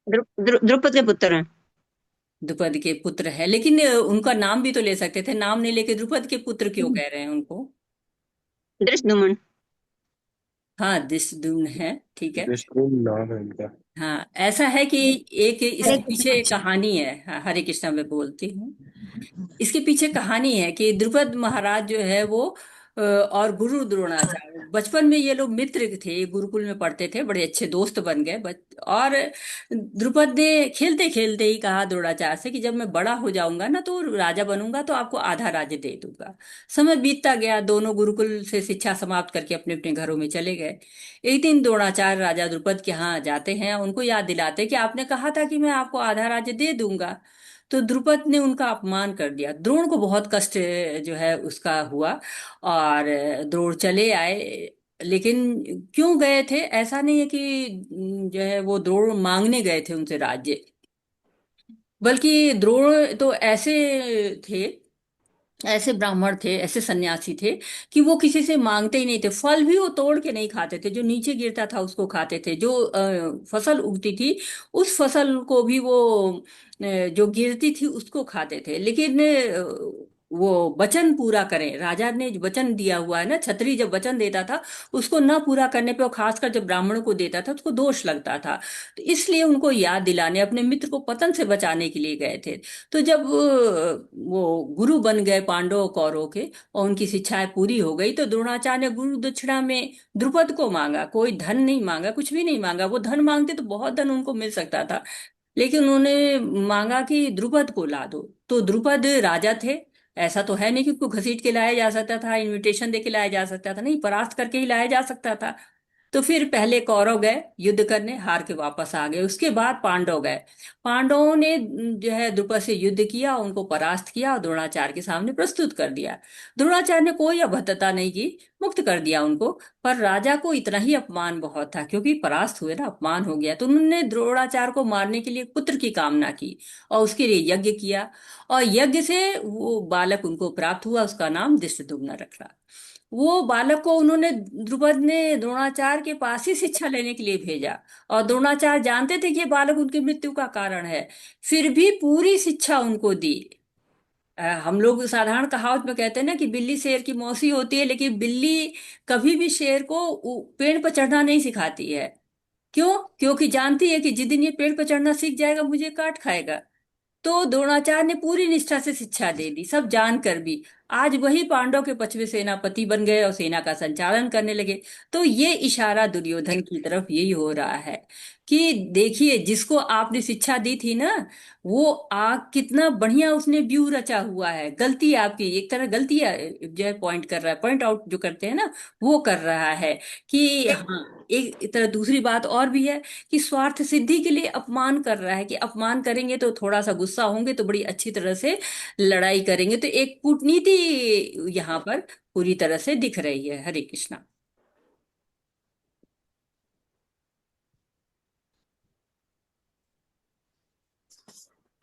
द्रुपद के पुत्र हैं। द्रुपद के पुत्र है, लेकिन उनका नाम भी तो ले सकते थे। नाम नहीं लेके द्रुपद के पुत्र क्यों कह रहे हैं उनको? धृष्टद्युम्न। हाँ, धृष्टद्युम्न है, ठीक है। धृष्टद्युम्न नाम है इनका। हाँ, ऐसा है कि एक हरे इसके पीछे कृष्ण। कहानी है। हाँ, हरे कृष्णा मैं बोलती हूँ। इसके पीछे कहानी है कि द्रुपद महाराज जो है वो और गुरु द्रोणाचार्य, बचपन में ये लोग मित्र थे, गुरुकुल में पढ़ते थे, बड़े अच्छे दोस्त बन गए। और द्रुपद ने खेलते खेलते ही कहा द्रोणाचार्य से कि जब मैं बड़ा हो जाऊंगा ना, तो राजा बनूंगा, तो आपको आधा राज्य दे दूंगा। समय बीतता गया, दोनों गुरुकुल से शिक्षा समाप्त करके अपने अपने घरों में चले गए। एक दिन द्रोणाचार्य राजा द्रुपद के यहाँ जाते हैं, उनको याद दिलाते कि आपने कहा था कि मैं आपको आधा राज्य दे दूंगा। तो द्रुपद ने उनका अपमान कर दिया। द्रोण को बहुत कष्ट जो है उसका हुआ, और द्रोण चले आए। लेकिन क्यों गए थे? ऐसा नहीं है कि जो है वो द्रोण मांगने गए थे उनसे राज्य, बल्कि द्रोण तो ऐसे थे, ऐसे ब्राह्मण थे, ऐसे सन्यासी थे कि वो किसी से मांगते ही नहीं थे। फल भी वो तोड़ के नहीं खाते थे, जो नीचे गिरता था उसको खाते थे। जो फसल उगती थी उस फसल को भी वो जो गिरती थी उसको खाते थे। लेकिन वो वचन पूरा करें, राजा ने जो वचन दिया हुआ है ना, छत्री जब वचन देता था उसको ना पूरा करने पे, और खासकर जब ब्राह्मणों को देता था उसको दोष लगता था। तो इसलिए उनको याद दिलाने, अपने मित्र को पतन से बचाने के लिए गए थे। तो जब वो गुरु बन गए पांडव कौरवों के, और उनकी शिक्षाएं पूरी हो गई, तो द्रोणाचार्य ने गुरु दक्षिणा में द्रुपद को मांगा। कोई धन नहीं मांगा, कुछ भी नहीं मांगा। वो धन मांगते तो बहुत धन उनको मिल सकता था, लेकिन उन्होंने मांगा कि द्रुपद को ला दो। तो द्रुपद राजा थे, ऐसा तो है नहीं कि उनको घसीट के लाया जा सकता था, इनविटेशन दे के लाया जा सकता था, नहीं, परास्त करके ही लाया जा सकता था। तो फिर पहले कौरव गए युद्ध करने, हार के वापस आ गए। उसके बाद पांडव गए। पांडवों ने जो है द्रुपद से युद्ध किया, उनको परास्त किया और द्रोणाचार्य के सामने प्रस्तुत कर दिया। द्रोणाचार्य ने कोई अभद्रता नहीं की, मुक्त कर दिया उनको। पर राजा को इतना ही अपमान बहुत था, क्योंकि परास्त हुए ना, अपमान हो गया। तो उन्होंने द्रोणाचार्य को मारने के लिए पुत्र की कामना की और उसके लिए यज्ञ किया। और यज्ञ से वो बालक उनको प्राप्त हुआ, उसका नाम धृष्टद्युम्न रखा। वो बालक को उन्होंने, द्रुपद ने द्रोणाचार्य के पास ही शिक्षा लेने के लिए भेजा। और द्रोणाचार्य जानते थे कि ये बालक उनकी मृत्यु का कारण है, फिर भी पूरी शिक्षा उनको दी। हम लोग साधारण कहावत में कहते हैं ना कि बिल्ली शेर की मौसी होती है, लेकिन बिल्ली कभी भी शेर को पेड़ पर चढ़ना नहीं सिखाती है। क्यों? क्योंकि जानती है कि जिस दिन ये पेड़ पर चढ़ना सीख जाएगा मुझे काट खाएगा। तो द्रोणाचार्य ने पूरी निष्ठा से शिक्षा दे दी, सब जानकर भी। आज वही पांडव के पचवे सेनापति बन गए और सेना का संचालन करने लगे। तो ये इशारा दुर्योधन की तरफ यही हो रहा है कि देखिए, जिसको आपने शिक्षा दी थी ना, वो कितना बढ़िया उसने व्यूह रचा हुआ है। गलती आपकी, एक तरह गलती जो है पॉइंट कर रहा है, पॉइंट आउट जो करते हैं ना, वो कर रहा है कि हाँ। एक तरह दूसरी बात और भी है कि स्वार्थ सिद्धि के लिए अपमान कर रहा है, कि अपमान करेंगे तो थोड़ा सा गुस्सा होंगे तो बड़ी अच्छी तरह से लड़ाई करेंगे। तो एक कूटनीति यहाँ पर पूरी तरह से दिख रही है। हरे कृष्णा।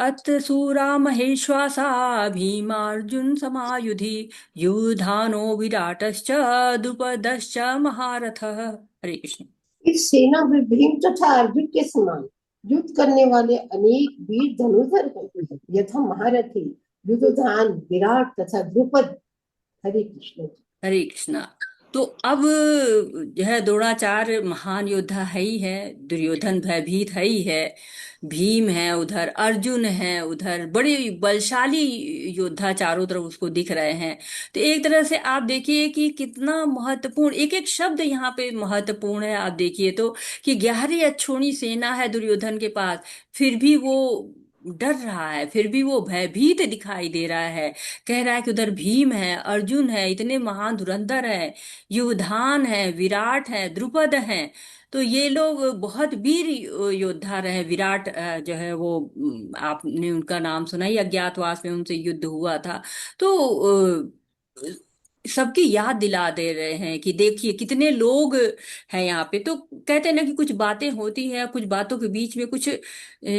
अथ सूरा महेश्वासा भीमार्जुन समायुधि युधानो विराटश्च द्रुपदश्च महारथः। हरे कृष्ण। इस सेना में भीम तथा अर्जुन के समान युद्ध करने वाले अनेक वीर धनुर्धर हैं, यथा महारथी युद्धोधान, विराट तथा द्रुपद। हरे कृष्ण। हरे कृष्णा। तो अब जो है द्रोणाचार्य महान योद्धा है ही है, दुर्योधन भयभीत है ही है, भीम है उधर, अर्जुन है उधर, बड़े बलशाली योद्धा चारों तरफ उसको दिख रहे हैं। तो एक तरह से आप देखिए कि कितना महत्वपूर्ण, एक एक शब्द यहाँ पे महत्वपूर्ण है। आप देखिए तो कि 11 अक्षौणी सेना है दुर्योधन के पास, फिर भी वो डर रहा है, फिर भी वो भयभीत दिखाई दे रहा है। कह रहा है कि उधर भीम है, अर्जुन है, इतने महान धुरंधर है, युधान है, विराट है, द्रुपद है। तो ये लोग बहुत वीर योद्धा रहे। विराट जो है वो आपने उनका नाम सुना ही, अज्ञातवास में उनसे युद्ध हुआ था। तो सबकी याद दिला दे रहे हैं कि देखिए कितने लोग हैं यहाँ पे। तो कहते हैं ना कि कुछ बातें होती हैं, कुछ बातों के बीच में कुछ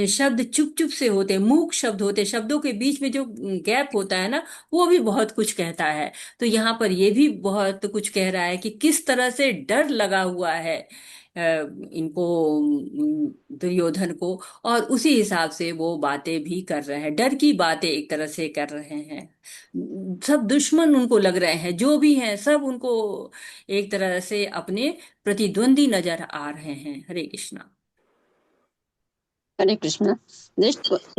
शब्द चुप चुप से होते हैं, मूक शब्द होते हैं, शब्दों के बीच में जो गैप होता है ना, वो भी बहुत कुछ कहता है। तो यहाँ पर ये भी बहुत कुछ कह रहा है कि किस तरह से डर लगा हुआ है इनको, दुर्योधन को। और उसी हिसाब से वो बातें भी कर रहे हैं, डर की बातें एक तरह से कर रहे हैं। सब दुश्मन उनको लग रहे हैं, जो भी हैं सब उनको एक तरह से अपने प्रतिद्वंदी नजर आ रहे हैं। हरे कृष्णा। हरे कृष्ण।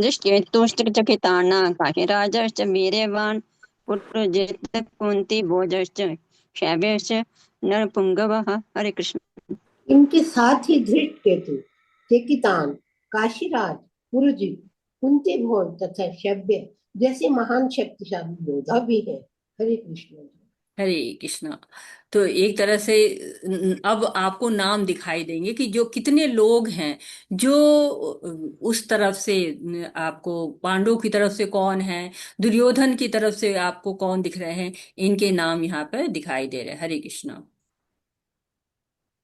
दृष्ट्वेत्तुष्टचकिताना काशीराजश्च वीर्यवान् पुत्रजित् कुन्ती भोजश्च शैब्यश्च नरपुंगवः। हरे कृष्ण। इनके साथ ही धृष्ट केतु, केकितान, काशीराज, पुरुजित, कुंती भोज तथा शब्य जैसे महान शक्तिशाली योद्धा भी है। हरे कृष्ण। हरे कृष्णा। तो एक तरह से अब आपको नाम दिखाई देंगे कि जो कितने लोग हैं, जो उस तरफ से आपको पांडव की तरफ से कौन है, दुर्योधन की तरफ से आपको कौन दिख रहे हैं, इनके नाम यहाँ पर दिखाई दे रहे हैं। हरे कृष्णा।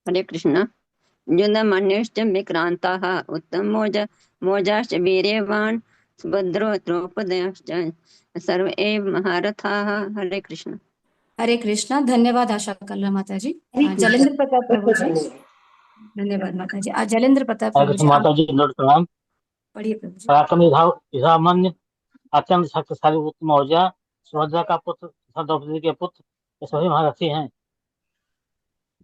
हरे कृष्ण। युधमन्युश्च विक्रान्ताः उत्तमोजाश्च वीर्यवान् सुभद्रो द्रौपदश्च सर्व एव महारथाः। हरे कृष्ण। हरे कृष्णा। धन्यवाद आशा कल्ला माता जी। हरे कृष्ण। जलेंद्र प्रताप प्रभु जी। धन्यवाद। धन्यवाद माता जी। आज जलेंद्र प्रताप हरे प्रभु कृष्ण जी, आप माता जी, दंडवत प्रणाम। पढ़िए प्रभु जी। पराक्रमी युधामन्य अत्यंत शक्तिशाली उत्तम औजा, सुभद्रा का पुत्र तथा द्रौपदी के पुत्र, ये सभी महारथी हैं।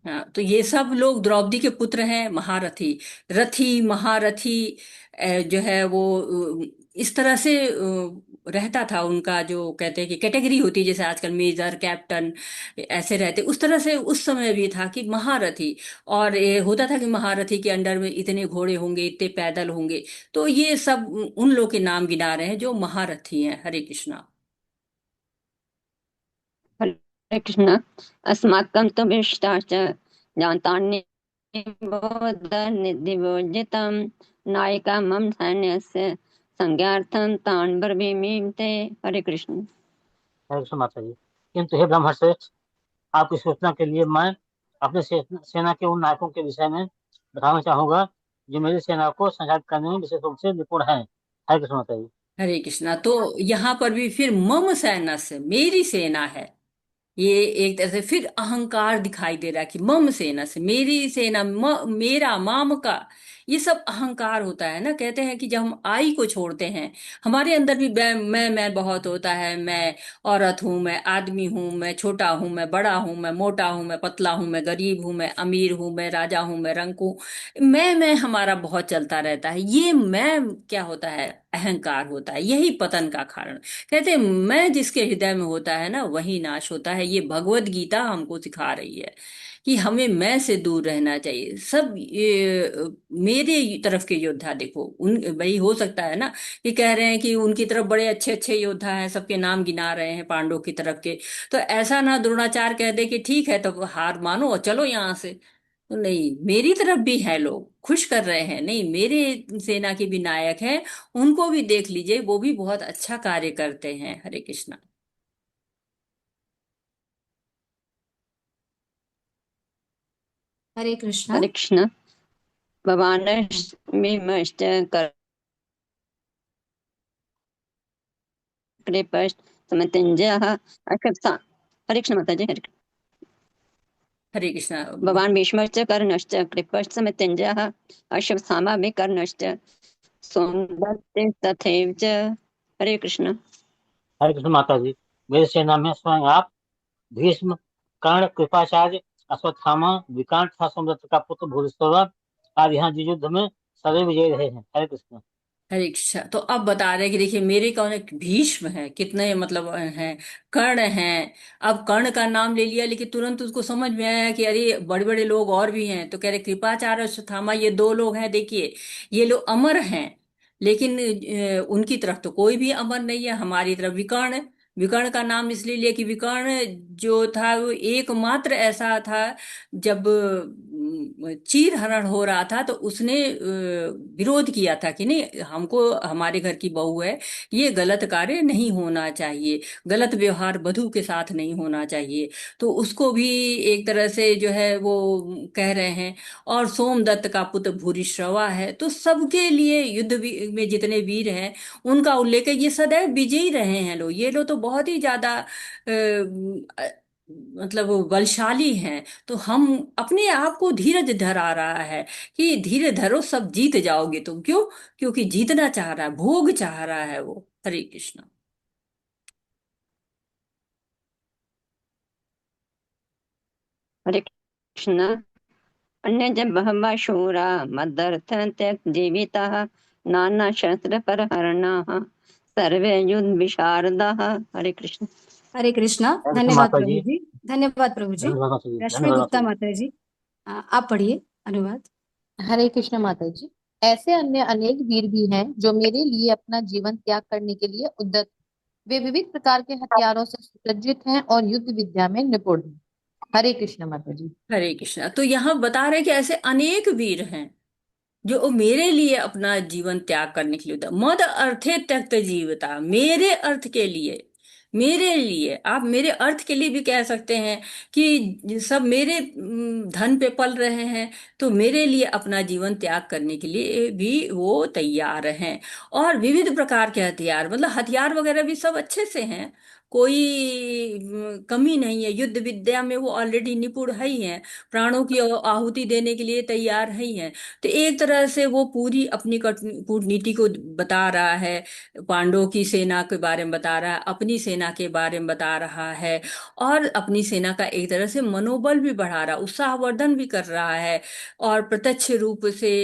हाँ, तो ये सब लोग द्रौपदी के पुत्र हैं, महारथी, रथी, महारथी। जो है वो इस तरह से रहता था उनका, जो कहते हैं कि कैटेगरी होती है, जैसे आजकल मेजर, कैप्टन ऐसे रहते, उस तरह से उस समय भी था कि महारथी। और ये होता था कि महारथी के अंडर में इतने घोड़े होंगे, इतने पैदल होंगे। तो ये सब उन लोग के नाम गिना रहे हैं जो महारथी हैं। हरे कृष्णा। हरे कृष्ण। अस्माकं तु विशिष्टाश्च जानतान्य दिवोज्जितं नायिका मम सैन्यस्य संज्ञार्थं तान् ब्रवीमि ते। हरे कृष्ण। हरे कृष्ण माता जी। किंतु हे ब्रह्मण श्रेष्ठ, आपकी सूचना के लिए मैं अपने सेना के उन नायकों के विषय में बताना चाहूंगा जो मेरी सेना को संचालित करने में विशेष रूप से निपुण है। हरे कृष्ण माता जी। हरे कृष्णा। तो यहाँ पर भी फिर मम सेना से, मेरी सेना है, ये एक तरह से फिर अहंकार दिखाई दे रहा है कि मम सेना से, मेरी सेना, मेरा, माम का, ये सब अहंकार होता है ना। कहते हैं कि जब हम आई को छोड़ते हैं, हमारे अंदर भी मैं बहुत होता है। मैं औरत हूँ, मैं आदमी हूँ, मैं छोटा हूँ, मैं बड़ा हूँ, मैं मोटा हूँ, मैं पतला हूँ, मैं गरीब हूँ, मैं अमीर हूँ, मैं राजा हूँ, मैं रंक हूँ। मैं हमारा बहुत चलता रहता है। ये मैं क्या होता है, अहंकार होता है, यही पतन का कारण। कहते हैं मैं जिसके हृदय में होता है ना, वही नाश होता है। ये भगवत गीता हमको सिखा रही है कि हमें मैं से दूर रहना चाहिए। सब ये मेरे तरफ के योद्धा देखो, उन भाई हो सकता है ना कि कह रहे हैं कि उनकी तरफ बड़े अच्छे अच्छे योद्धा हैं, सबके नाम गिना रहे हैं पांडवों की तरफ के। तो ऐसा ना द्रोणाचार्य कह दे कि ठीक है तो हार मानो और चलो यहाँ से। तो नहीं, मेरी तरफ भी है लोग, खुश कर रहे हैं, नहीं मेरे सेना के भी नायक हैं, उनको भी देख लीजिए, वो भी बहुत अच्छा कार्य करते हैं। हरे कृष्णा। हरे कृष्णा। हरे कृष्ण। भवानश्च कृपश्च समतिञ्जयः अक्षसा। हरे कृष्ण माता जी। हरे कृष्ण। हरे कृष्णा। भवान् भीष्मश्च कर्णश्च कृपश्च समतिञ्जयः अश्वत्थामा विकर्णश्च सोमदत्ते तथैव च। हरे कृष्ण। हरे कृष्ण माता जी। मेरी सेना में स्वयं आप, भीष्म, कर्ण, कृपाचार्य, अश्वत्थामा, विकर्ण तथा सोमदत्त का पुत्र भूरिश्रवा आज यहाँ युद्ध में सदैव विजयी रहे हैं। हरे कृष्ण। हरे कृष्णा। तो अब बता रहे हैं कि देखिए मेरे कौन है, भीष्म है, कितने मतलब हैं, कर्ण हैं। अब कर्ण का नाम ले लिया, लेकिन तुरंत उसको समझ में आया कि अरे बड़े बड़े लोग और भी हैं। तो कह रहे कृपाचार्य और अश्वत्थामा, ये दो लोग हैं, देखिए ये लोग अमर हैं। लेकिन उनकी तरफ तो कोई भी अमर नहीं है। हमारी तरफ विकर्ण है। विकर्ण का नाम इसलिए लिया कि विकर्ण जो था वो एकमात्र ऐसा था, जब चीर हरण हो रहा था तो उसने विरोध किया था कि नहीं, हमको, हमारे घर की बहू है, ये गलत कार्य नहीं होना चाहिए, गलत व्यवहार वधू के साथ नहीं होना चाहिए। तो उसको भी एक तरह से जो है वो कह रहे हैं। और सोमदत्त का पुत्र भूरिश्रवा है। तो सबके लिए युद्ध में जितने वीर हैं उनका उल्लेख है। ये सदैव विजयी रहे हैं लोग, ये लोग तो बहुत ही ज्यादा मतलब वो बलशाली हैं। तो हम अपने आप को धीरज धरा रहा है कि धीरे धरो, सब जीत जाओगे तुम। क्यों? क्योंकि जीतना चाह रहा है, भोग चाह रहा है वो। हरे कृष्ण। हरे कृष्ण। अन्य बहवः शूरा मदर्थ त्यक्त जीविताः नाना शस्त्र परहरणाः सर्वे युद्ध विशारदाः। हरे कृष्ण। हरे कृष्णा। हरे कृष्ण धन्यवाद माता प्रभु जी। जी। धन्यवाद प्रभु जी। धन्यवाद माता जी। रश्मि धन्यवाद माता गुप्ता जी। माता जी, आप पढ़िए अनुवाद। हरे कृष्ण माता जी। ऐसे अन्य अनेक वीर भी हैं जो मेरे लिए अपना जीवन त्याग करने के लिए उद्यत। वे विविध प्रकार के हथियारों से सुसज्जित हैं और युद्ध विद्या में निपुण हैं। हरे कृष्ण माता जी। हरे कृष्ण। तो यहाँ बता रहे हैं कि ऐसे अनेक वीर हैं जो मेरे लिए अपना जीवन त्याग करने के लिए होता। मद अर्थे त्यक्त जीवता, मेरे अर्थ के लिए, मेरे लिए, आप मेरे अर्थ के लिए भी कह सकते हैं कि सब मेरे धन पे पल रहे हैं, तो मेरे लिए अपना जीवन त्याग करने के लिए भी वो तैयार हैं। और विविध प्रकार के हथियार, मतलब हथियार वगैरह भी सब अच्छे से हैं, कोई कमी नहीं है। युद्ध विद्या में वो ऑलरेडी निपुण है ही हैं, प्राणों की आहुति देने के लिए तैयार है ही हैं। तो एक तरह से वो पूरी अपनी कूटनीति को बता रहा है, पांडवों की सेना के बारे में बता रहा है, अपनी सेना के बारे में बता रहा है, और अपनी सेना का एक तरह से मनोबल भी बढ़ा रहा, उत्साहवर्धन भी कर रहा है। और प्रत्यक्ष रूप से,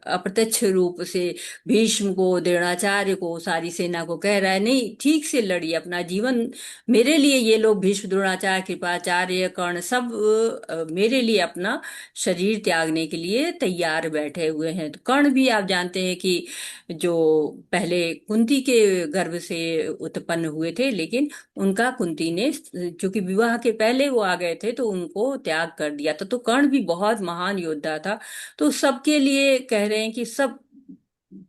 अप्रत्यक्ष रूप से भीष्म को, द्रोणाचार्य को, सारी सेना को कह रहा है नहीं, ठीक से लड़िए, अपना जीवन, मेरे लिए ये लोग भीष्म, द्रोणाचार्य, कृपाचार्य, कर्ण सब मेरे लिए अपना शरीर त्यागने के लिए तैयार बैठे हुए हैं। तो कर्ण भी आप जानते हैं कि जो पहले कुंती के गर्भ से उत्पन्न हुए थे, लेकिन उनका कुंती ने, चूंकि विवाह के पहले वो आ गए थे, तो उनको त्याग कर दिया था। तो कर्ण भी बहुत महान योद्धा था। तो सबके लिए कह रहे हैं कि सब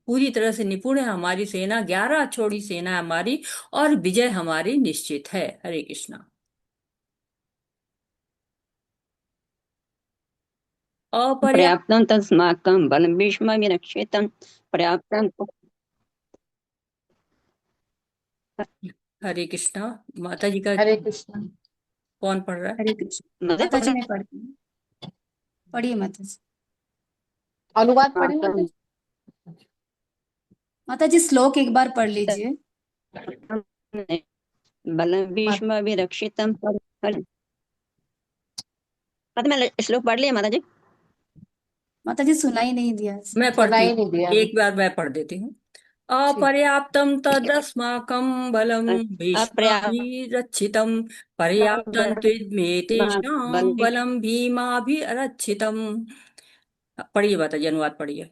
पूरी तरह से निपुण है, हमारी सेना 11 छोड़ी सेना है हमारी, और विजय हमारी निश्चित है। हरे कृष्णा। अपर्याप्त। पर्याप्तं तस्माकं बलं भीष्मभिरक्षितं पर्याप्तं। हरे कृष्णा। माता जी का हरे कृष्णा। कौन पढ़ रहा है? हरे कृष्ण। मदद माता जी मैं पढ़ती हूँ। पढ़िए माता जी। अनुवाद पढ़े माता जी। माता जी श्लोक एक बार पढ़ लीजिए। बलं भीष्मभिरक्षितं मैं श्लोक पढ़ लिया माता जी। माता जी सुनाई नहीं दिया। मैं सुनाई पढ़ती नहीं हूँ, दिया। एक बार मैं पढ़ देती हूँ। ठीक। अपर्याप्तं तदस्माकं बलं अपर्याप्तं भीष्माभिरक्षितं पर्याप्तं त्विद्मे बल तेषां बलं भीमाभिरक्षितं। पढ़िए माता जी, अनुवाद पढ़िए।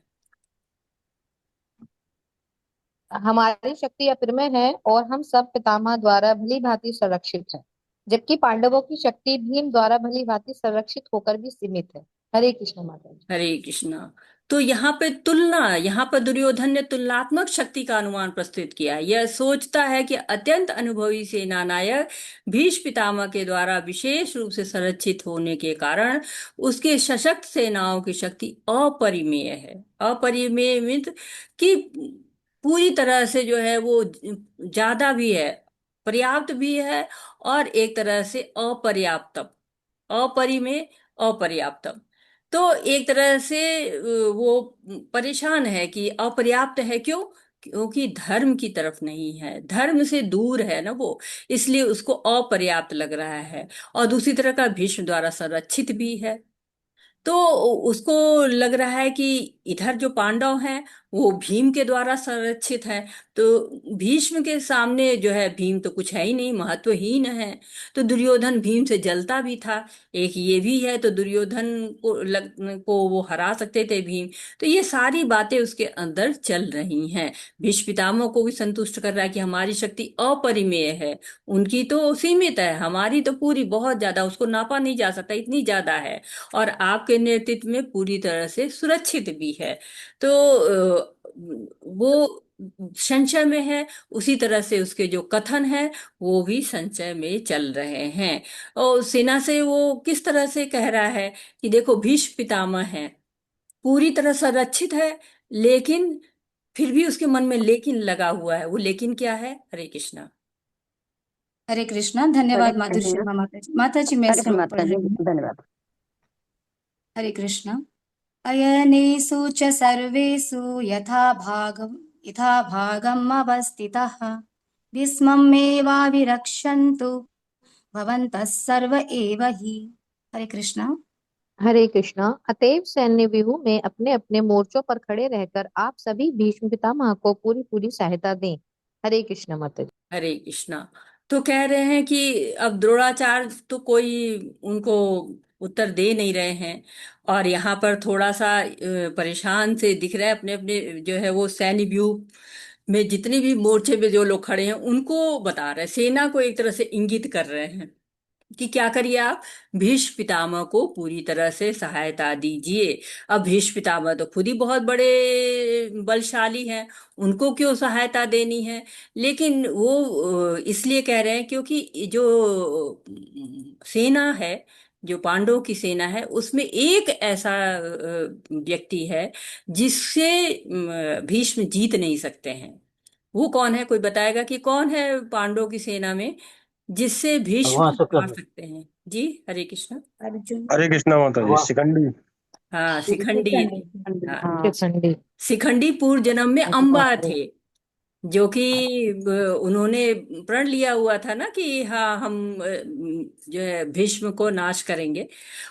हमारी शक्ति अप्रमेय है और हम सब पितामह द्वारा भली भांति संरक्षित है, जबकि पांडवों की शक्ति भीम द्वारा भली भांति संरक्षित होकर भी सीमित है। हरे कृष्ण माता जी। हरे कृष्णा। तो यहाँ पे तुलना, यहाँ पर दुर्योधन ने तुलनात्मक शक्ति का अनुमान प्रस्तुत किया है। यह सोचता है कि अत्यंत अनुभवी सेना नायक भीष्म पितामह के द्वारा विशेष रूप से संरक्षित होने के कारण उसके सशक्त सेनाओं की शक्ति अपरिमेय है। अपरिमेय मीन्स कि पूरी तरह से जो है वो ज्यादा भी है, पर्याप्त भी है, और एक तरह से अपर्याप्तम। अपरिमेय, अपर्याप्तम। तो एक तरह से वो परेशान है कि अपर्याप्त है। क्यों? क्योंकि धर्म की तरफ नहीं है, धर्म से दूर है ना वो, इसलिए उसको अपर्याप्त लग रहा है। और दूसरी तरह का भीष्म द्वारा संरक्षित भी है। तो उसको लग रहा है कि इधर जो पांडव हैं वो भीम के द्वारा संरक्षित है, तो भीष्म के सामने जो है भीम तो कुछ है ही नहीं, महत्वहीन है। तो दुर्योधन भीम से जलता भी था, एक ये भी है। तो दुर्योधन को वो हरा सकते थे भीम। तो ये सारी बातें उसके अंदर चल रही हैं। भीष्म पितामह को भी संतुष्ट कर रहा है कि हमारी शक्ति अपरिमेय है, उनकी तो सीमित है, हमारी तो पूरी बहुत ज्यादा, उसको नापा नहीं जा सकता, इतनी ज्यादा है। और आपके नेतृत्व में पूरी तरह से सुरक्षित भी है। तो वो संशय में है। उसी तरह से उसके जो कथन है वो भी संशय में चल रहे हैं। और सेना से वो किस तरह से कह रहा है कि देखो भीष्म पितामह है, पूरी तरह संरक्षित है, लेकिन फिर भी उसके मन में लेकिन लगा हुआ है। वो लेकिन क्या है? हरे कृष्णा। हरे कृष्णा। हरे धन्यवाद माधुरी कृष्ण। शर्मा माता जी। माता जी मैं हरे श्लोक पढ़ माता जी, रही हूँ। धन्यवाद। हरे कृष्णा। अयनेषु च सर्वेषु यथा भागम् अवस्थितः भीष्ममेवाभिरक्षन्तु भवन्तः सर्व एव हि। हरे कृष्णा। हरे कृष्णा। अतएव सैन्य व्यूह में अपने अपने मोर्चों पर खड़े रहकर आप सभी भीष्म पितामह को पूरी पूरी सहायता दें। हरे कृष्ण माता जी। हरे कृष्णा। तो कह रहे हैं कि अब द्रोणाचार्य तो कोई उनको उत्तर दे नहीं रहे हैं, और यहाँ पर थोड़ा सा परेशान से दिख रहा है। अपने अपने जो है वो सैन्य व्यूह में जितने भी मोर्चे पे जो लोग खड़े हैं उनको बता रहे हैं, सेना को एक तरह से इंगित कर रहे हैं कि क्या करिए आप, भीष्म पितामह को पूरी तरह से सहायता दीजिए। अब भीष्म पितामह तो खुद ही बहुत बड़े बलशाली हैं, उनको क्यों सहायता देनी है? लेकिन वो इसलिए कह रहे हैं क्योंकि जो सेना है, जो पांडवों की सेना है, उसमें एक ऐसा व्यक्ति है जिससे भीष्म जीत नहीं सकते हैं। वो कौन है? कोई बताएगा कि कौन है पांडवों की सेना में जिससे भीष्म भगवान को शुक्ल मार है। सकते हैं? जी हरे कृष्ण। अर्जुन। हरे कृष्णा माता जी। भगवान शिखंडी। हाँ, शिखंडी। शिखंडी। हाँ, हाँ। शिखंडी। शिखंडी पूर्व जन्म में अरे अंबा बाप रे। थे, जो कि उन्होंने प्रण लिया हुआ था ना कि हाँ हम जो है भीष्म को नाश करेंगे।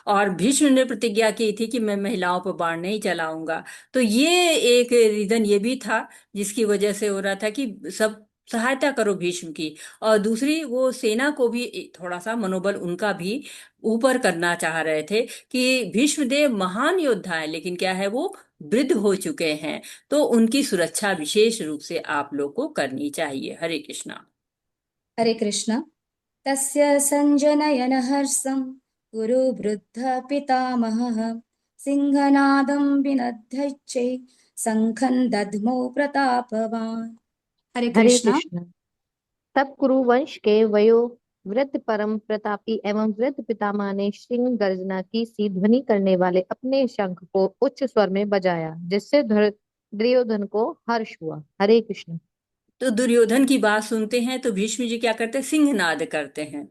और भीष्म ने प्रतिज्ञा की थी कि मैं महिलाओं पर बाण नहीं चलाऊंगा। तो ये एक रीजन ये भी था जिसकी वजह से हो रहा था कि सब सहायता करो भीष्म की। और दूसरी, वो सेना को भी थोड़ा सा मनोबल उनका भी ऊपर करना चाह रहे थे कि भीष्मदेव महान योद्धा है, लेकिन क्या है, वो वृद्ध हो चुके हैं, तो उनकी सुरक्षा विशेष रूप से आप लोग को करनी चाहिए। हरे कृष्णा। हरे कृष्ण। तस्य सञ्जनयन हर्षं कुरु वृद्ध पितामहः सिंहनादं विनद्यैचे शङ्खं दद्मो प्रतापवान्। हरे हरे कृष्णा। कृष्ण। तब कुरुवंश के वयोवृद्ध परम प्रतापी एवं वृद्ध पितामह ने सिंह गर्जना की सी ध्वनि करने वाले अपने शंख को उच्च स्वर में बजाया, जिससे दुर्योधन को हर्ष हुआ। हरे कृष्ण। तो दुर्योधन की बात सुनते हैं तो भीष्म जी क्या करते हैं, सिंहनाद करते हैं,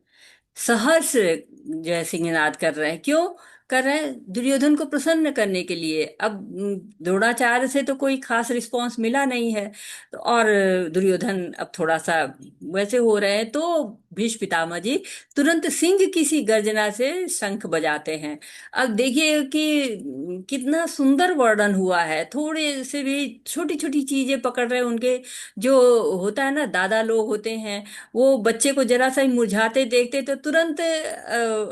सहर्ष जो है सिंहनाद कर रहे हैं। क्यों कर रहे हैं? दुर्योधन को प्रसन्न करने के लिए। अब द्रोणाचार्य से तो कोई खास रिस्पांस मिला नहीं है, तो और दुर्योधन अब थोड़ा सा वैसे हो रहे हैं, तो भीष्म पितामह जी तुरंत सिंह की सी गर्जना से शंख बजाते हैं। अब देखिए कि कितना सुंदर वर्णन हुआ है, थोड़े से भी छोटी छोटी चीजें पकड़ रहे हैं उनके। जो होता है ना, दादा लोग होते हैं, वो बच्चे को जरा सा ही मुरझाते देखते तो तुरंत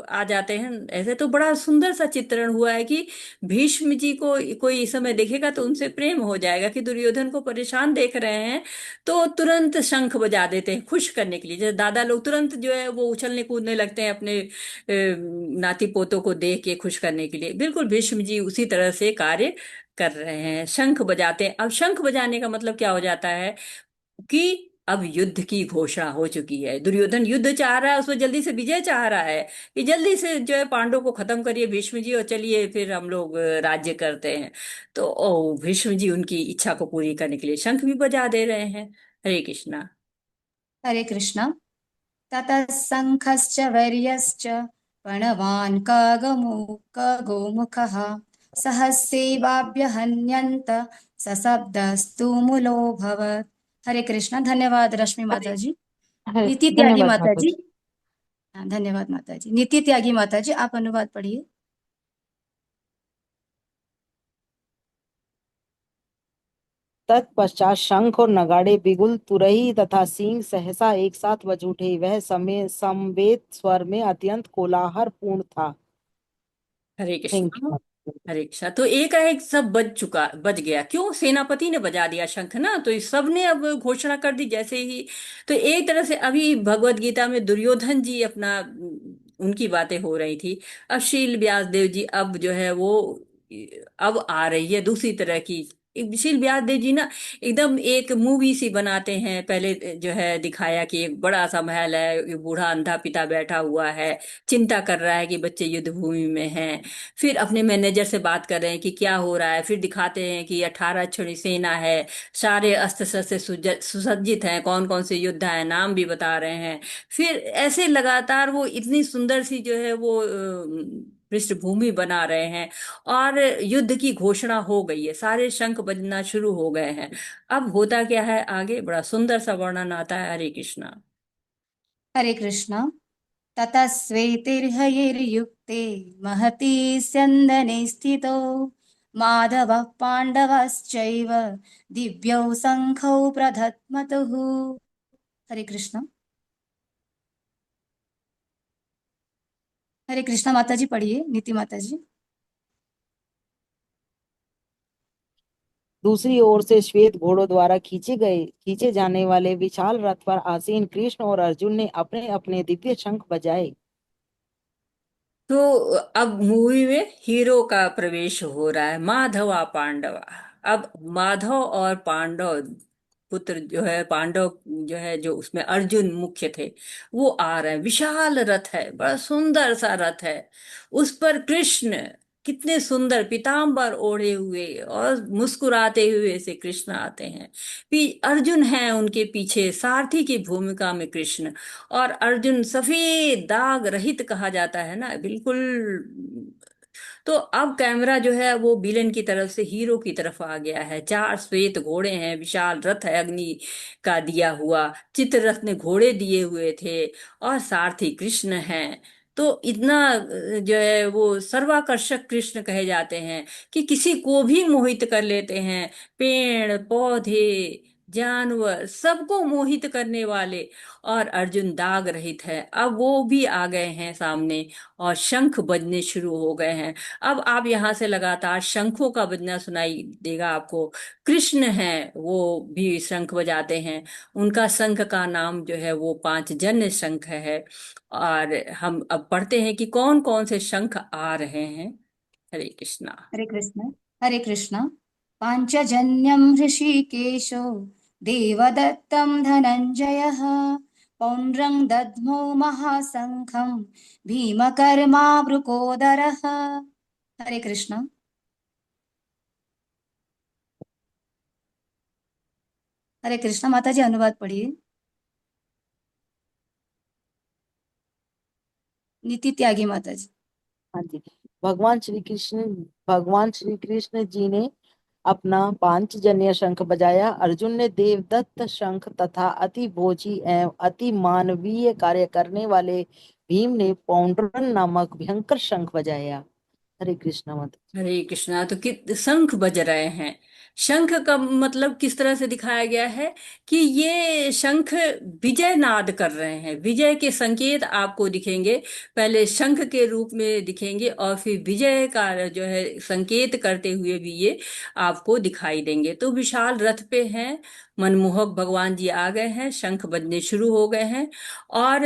आ जाते हैं। ऐसे तो बड़ा सुंदर सा चित्रण हुआ है कि भीष्म जी को कोई इस समय देखेगा तो उनसे प्रेम हो जाएगा कि दुर्योधन को परेशान देख रहे हैं, तो तुरंत शंख बजा देते हैं खुश करने के लिए। जैसे दादा लोग तुरंत जो है वो उछलने कूदने लगते हैं अपने नाती पोतों को देख के खुश करने के लिए। बिल्कुल भीष्म जी उसी तरह से कार्य कर रहे हैं, शंख बजाते हैं। अब शंख बजाने का मतलब क्या हो जाता है कि अब युद्ध की घोषणा हो चुकी है। दुर्योधन युद्ध चाह रहा है, उसमें जल्दी से विजय चाह रहा है कि जल्दी से जो है पांडवों को खत्म करिए भीष्म जी, और चलिए फिर हम लोग राज्य करते हैं। तो भीष्म जी उनकी इच्छा को पूरी करने के लिए शंख भी बजा दे रहे हैं। हरे कृष्णा। हरे कृष्ण। ततः शङ्खश्च वैर्यश्च प्रणवान् खगोमुखः सहस्रेवाभ्यहन्यन्त सशब्दस्तु मूलोऽभवत्। हरे कृष्ण। धन्यवाद रश्मि माता जी। नीति त्यागी धन्यवाद माता माता जी। जी। हाँ, धन्यवाद माता जी। नीति त्यागी माता जी, आप अनुवाद पढ़िए। तत्पश्चात शंख और नगाड़े बिगुल तुरही तथा सींग सहसा एक साथ बज उठे। वह समय समवेत स्वर में अत्यंत कोलाहल पूर्ण था। हरे थैंक कृष्णा। यू। हरे कृष्णा। तो एक सब बज गया। क्यों? सेनापति ने बजा दिया शंख ना, तो इस सब ने अब घोषणा कर दी जैसे ही। तो एक तरह से अभी भगवत गीता में दुर्योधन जी अपना उनकी बातें हो रही थी। अब शील व्यास देव जी अब जो है वो अब आ रही है दूसरी तरह की। शील व्यास देव जी ना एकदम एक मूवी सी बनाते हैं। पहले जो है दिखाया कि एक बड़ा सा महल है, ये बूढ़ा अंधा पिता बैठा हुआ है, चिंता कर रहा है कि बच्चे युद्ध भूमि में हैं। फिर अपने मैनेजर से बात कर रहे हैं कि क्या हो रहा है। फिर दिखाते हैं कि 18 अक्षौणी सेना है, सारे अस्त्र शस्त्र से सुसज्जित हैं, कौन कौन से योद्धा है नाम भी बता रहे हैं। फिर ऐसे लगातार वो इतनी सुंदर सी जो है वो पृष्ठभूमि बना रहे हैं, और युद्ध की घोषणा हो गई है, सारे शंख बजना शुरू हो गए हैं। अब होता क्या है आगे, बड़ा सुंदर सा वर्णन आता है। हरे कृष्णा। हरे कृष्ण। ततः श्वेतैर्हयैर्युक्ते महती स्यन्दने स्थितो माधवः पाण्डवश्चैव दिव्यौ शङ्खौ प्रधत्मतुः। हरे कृष्ण। हरे कृष्णा माता जी, पढ़िए नीति माता जी। दूसरी ओर से श्वेत घोड़ों द्वारा खींचे जाने वाले विशाल रथ पर आसीन कृष्ण और अर्जुन ने अपने अपने दिव्य शंख बजाए। तो अब मूवी में हीरो का प्रवेश हो रहा है, माधवा पांडवा। अब माधव और पांडव पुत्र जो है, पांडव जो है, जो उसमें अर्जुन मुख्य थे, वो आ रहे हैं। विशाल रथ है, बड़ा सुंदर सा रथ है, उस पर कृष्ण कितने सुंदर पीताम्बर ओढ़े हुए और मुस्कुराते हुए से कृष्ण आते हैं। अर्जुन है उनके पीछे सारथी की भूमिका में कृष्ण। और अर्जुन सफेद दाग रहित कहा जाता है ना, बिल्कुल। तो अब कैमरा जो है वो विलेन की तरफ से हीरो की तरफ आ गया है। 4 श्वेत घोड़े हैं, विशाल रथ है अग्नि का दिया हुआ, चित्ररथ ने घोड़े दिए हुए थे, और सारथी कृष्ण हैं। तो इतना जो है वो सर्वाकर्षक कृष्ण कहे जाते हैं कि किसी को भी मोहित कर लेते हैं। पेड़ पौधे, जानवर सबको मोहित करने वाले, और अर्जुन दाग रहित है। अब वो भी आ गए हैं सामने और शंख बजने शुरू हो गए हैं। अब आप यहाँ से लगातार शंखों का बजना सुनाई देगा आपको। कृष्ण हैं, वो भी शंख बजाते हैं। उनका शंख का नाम जो है वो पांच जन्य शंख है। और हम अब पढ़ते हैं कि कौन कौन से शंख आ रहे हैं। हरे कृष्णा। हरे कृष्ण। हरे कृष्ण। पाञ्चजन्यं हृषीकेशो देवदत्तं धनञ्जयः पौण्ड्रं दद्मौ महाशङ्खं भीमकर्मावृकोदरः। हरे कृष्ण। हरे कृष्ण। माता जी अनुवाद पढ़िए। नीति त्यागी माता जी। हाँ जी। भगवान श्री कृष्ण जी ने अपना पांचजन्य शंख बजाया। अर्जुन ने देवदत्त शंख तथा अति भोजी एवं अति मानवीय कार्य करने वाले भीम ने पौंड्रन नामक भयंकर शंख बजाया। हरे कृष्णा माता। हरे कृष्णा। तो कि शंख बज रहे हैं। शंख का मतलब किस तरह से दिखाया गया है कि ये शंख विजय नाद कर रहे हैं। विजय के संकेत आपको दिखेंगे। पहले शंख के रूप में दिखेंगे और फिर विजय का जो है संकेत करते हुए भी ये आपको दिखाई देंगे। तो विशाल रथ पे हैं, मनमोहक भगवान जी आ गए हैं, शंख बजने शुरू हो गए हैं। और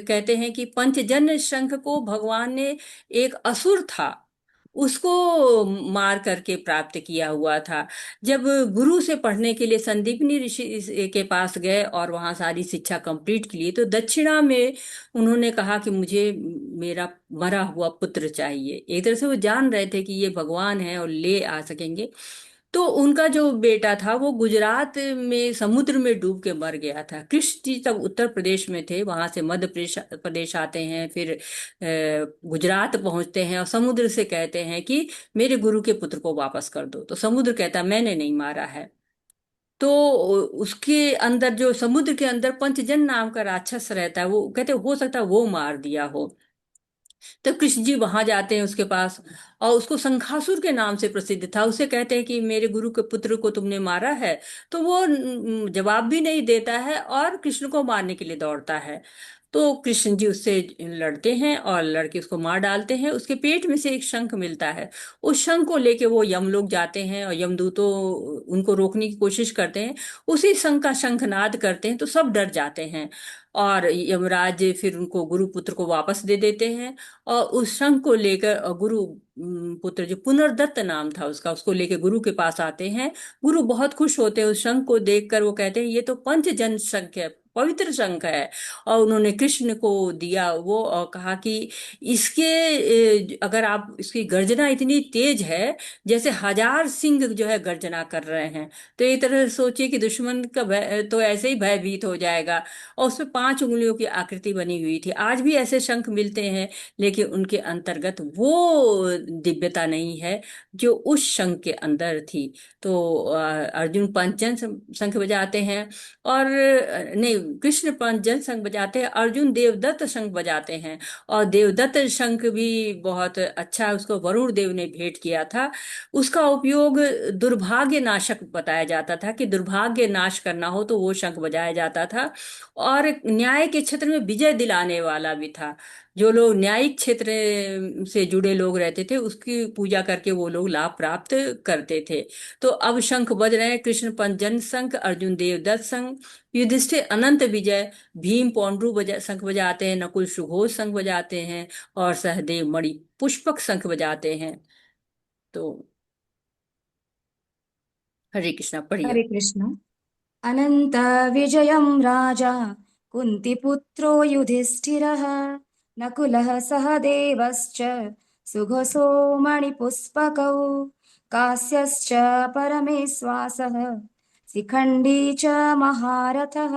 कहते हैं कि पंचजन्य शंख को भगवान ने, एक असुर था उसको मार करके प्राप्त किया हुआ था। जब गुरु से पढ़ने के लिए संदीपनी ऋषि के पास गए और वहां सारी शिक्षा कंप्लीट की लिए, तो दक्षिणा में उन्होंने कहा कि मुझे मेरा मरा हुआ पुत्र चाहिए। एक तरह से वो जान रहे थे कि ये भगवान है और ले आ सकेंगे। तो उनका जो बेटा था वो गुजरात में समुद्र में डूब के मर गया था। कृष्ण जी तब उत्तर प्रदेश में थे, वहां से मध्य प्रदेश आते हैं, फिर गुजरात पहुंचते हैं और समुद्र से कहते हैं कि मेरे गुरु के पुत्र को वापस कर दो। तो समुद्र कहता मैंने नहीं मारा है। तो उसके अंदर, जो समुद्र के अंदर पंचजन नाम का राक्षस रहता है, वो कहते हो सकता है वो मार दिया हो। तो कृष्ण जी वहां जाते हैं उसके पास, और उसको शंखासुर के नाम से प्रसिद्ध था। उसे कहते हैं कि मेरे गुरु के पुत्र को तुमने मारा है। तो वो जवाब भी नहीं देता है और कृष्ण को मारने के लिए दौड़ता है। तो कृष्ण जी उससे लड़ते हैं और लड़के उसको मार डालते हैं। उसके पेट में से एक शंख मिलता है। उस शंख को लेके वो यमलोक जाते हैं और यमदूतों उनको रोकने की कोशिश करते हैं। उसी शंख का शंखनाद करते हैं तो सब डर जाते हैं, और यमराज फिर उनको गुरु पुत्र को वापस दे देते हैं। और उस शंख को लेकर गुरु पुत्र, जो पुनर्दत्त नाम था उसका, उसको लेकर गुरु के पास आते हैं। गुरु बहुत खुश होते हैं उस शंख को देखकर। वो कहते हैं ये तो पंचजन शंख है, पवित्र शंख है। और उन्होंने कृष्ण को दिया वो, और कहा कि इसके अगर आप, इसकी गर्जना इतनी तेज है जैसे हजार सिंह जो है गर्जना कर रहे हैं। तो एक तरह से सोचिए कि दुश्मन का भय तो ऐसे ही भयभीत हो जाएगा। और उसमें 5 उंगलियों की आकृति बनी हुई थी। आज भी ऐसे शंख मिलते हैं, लेकिन उनके अंतर्गत वो दिव्यता नहीं है जो उस शंख के अंदर थी। तो अर्जुन पंचजन शंख बजाते हैं, और नहीं, कृष्ण पंचजन शंख बजाते हैं, अर्जुन देवदत्त शंख बजाते हैं। और देवदत्त शंख भी बहुत अच्छा है, उसको वरुण देव ने भेंट किया था। उसका उपयोग दुर्भाग्य नाशक बताया जाता था, कि दुर्भाग्य नाश करना हो तो वो शंख बजाया जाता था। और न्याय के क्षेत्र में विजय दिलाने वाला भी था। जो लोग न्यायिक क्षेत्र से जुड़े लोग रहते थे उसकी पूजा करके वो लोग लाभ प्राप्त करते थे। तो अब शंख बज रहे हैं, कृष्ण पंचजन शंख, अर्जुन देवदत्त शंख, युधिष्ठिर अनंत विजय, भीम पौंड्रू शंख बजाते हैं, नकुल सुघोष शंख बजाते हैं, और सहदेव मणि पुष्पक शंख बजाते हैं। तो हरे कृष्णा पढ़िए। हरे कृष्ण। अनंत विजयं राजा कुन्तीपुत्रो युधिष्ठिरः नकुलः सहदेवश्च सुघोषो मणिपुष्पकौ कास्यश्च परमेश्वासः शिखण्डी च महारथः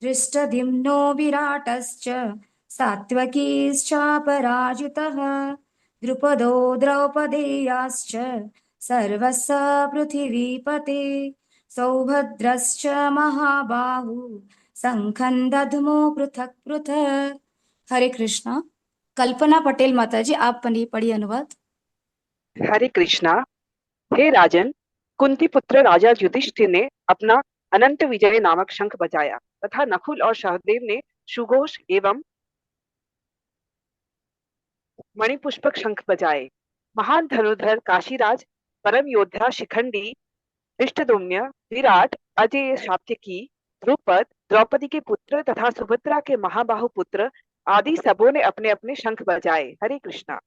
दृष्टद्युम्नो विराटश्च सात्वकीश्चापराजितः द्रुपदो द्रौपदेयाश्च सर्वस्य पृथिवीपते सौभद्रश्च महाबाहु शंखं दध्मो पृथक पृथक। हरे कृष्णा। कल्पना पटेल माता जी, आप पढ़िए अनुवाद। हरे कृष्णा। हे राजन, कुंती पुत्र राजा युधिष्ठिर ने अपना अनंत विजय नामक शंख बजाया तथा नकुल और सहदेव ने सुघोष एवं मणिपुष्पक शंख बजाए। महान धनुर्धर काशीराज, परम योद्धा शिखंडी, धृष्टद्युम्न, विराट, अजय सात्यकी, द्रुपद, द्रौपदी के पुत्र तथा सुभद्रा के महाबाहु पुत्र आदि सबों ने अपने अपने शंख बजाए। हरे कृष्णा।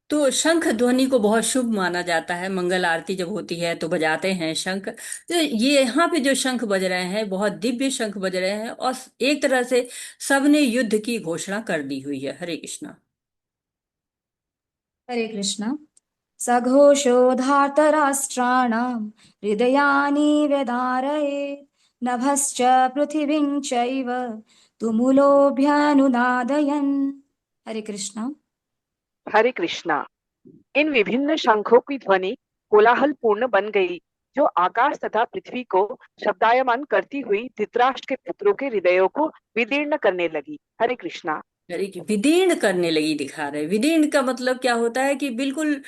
तो शंख ध्वनि को बहुत शुभ माना जाता है। मंगल आरती जब होती है तो बजाते हैं शंख। तो ये यहाँ पे जो शंख बज रहे हैं बहुत दिव्य शंख बज रहे हैं और एक तरह से सबने युद्ध की घोषणा कर दी हुई है। हरे कृष्णा। हरे कृष्ण। सघोषो धार्तराष्ट्राणां हृदयानि व्यधारयेत् नभश्च पृथिवीं चैव तुमुलोऽभ्यनुनादयन्। हरे कृष्ण। हरे कृष्णा। इन विभिन्न शंखों की ध्वनि कोलाहल पूर्ण बन गई, जो आकाश तथा पृथ्वी को शब्दायमान करती हुई धृतराष्ट्र के पुत्रों के हृदयों को विदीर्ण करने लगी। हरे कृष्णा। विदीर्ण करने लगी दिखा रहे। विदीर्ण का मतलब क्या होता है कि बिल्कुल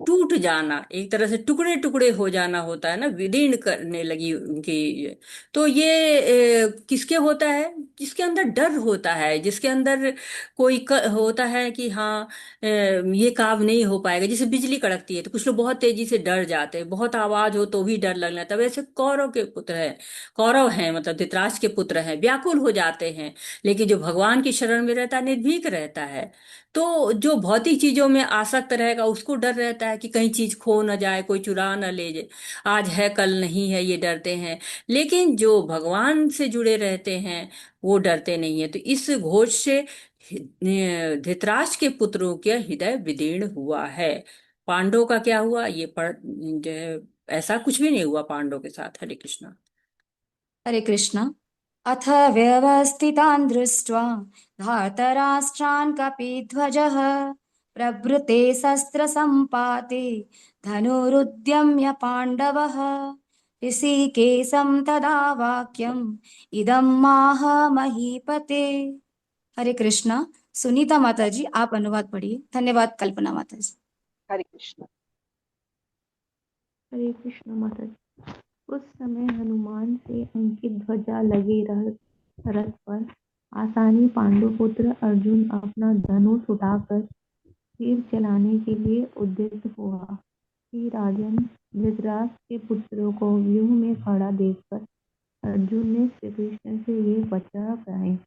टूट जाना, एक तरह से टुकड़े टुकड़े हो जाना होता है ना, विदीर्ण करने लगी उनकी। तो ये किसके होता है? जिसके अंदर डर होता है, जिसके अंदर कोई होता है कि हाँ ये काम नहीं हो पाएगा। जैसे बिजली कड़कती है तो कुछ लोग बहुत तेजी से डर जाते हैं, बहुत आवाज हो तो भी डर लगने लगता है। वैसे कौरव के पुत्र है, कौरव हैं मतलब धृतराष्ट्र के पुत्र हैं, व्याकुल हो जाते हैं। लेकिन जो भगवान की शरण में रहता है निर्भीक रहता है। तो जो भौतिक चीजों में आसक्त रहेगा उसको डर रहता है कि कहीं चीज खो न जाए, कोई चुरा न ले जाए, आज है कल नहीं है, ये डरते हैं। लेकिन जो भगवान से जुड़े रहते हैं वो डरते नहीं है। तो इस घोष से धृतराष्ट्र के पुत्रों के हृदय विदीर्ण हुआ है। पांडवों का क्या हुआ ये जो है, ऐसा कुछ भी नहीं हुआ पांडवों के साथ। हरे कृष्णा। हरे कृष्ण। अथ व्यवस्थितान् दृष्ट्वा धार्तराष्ट्रान् कपिध्वजः प्रभृते शस्त्रसम्पाते धनुरुद्यम्य पाण्डवः ऋषिकेशं तदा वाक्यम् इदं माह महीपते। हरे कृष्णा। सुनीता माता जी आप अनुवाद पढ़िए। धन्यवाद कल्पना माता जी। हरे कृष्णा। हरे कृष्ण माता जी। उस समय हनुमान से अंकित ध्वजा लगे रथ पर आसानी पांडुपुत्र अर्जुन अपना धनुष उठाकर तीर चलाने के लिए उद्यत हुआ कि राजन धृतराष्ट्र के पुत्रों को व्यूह में खड़ा देखकर अर्जुन ने श्री कृष्ण से ये वचन कहे।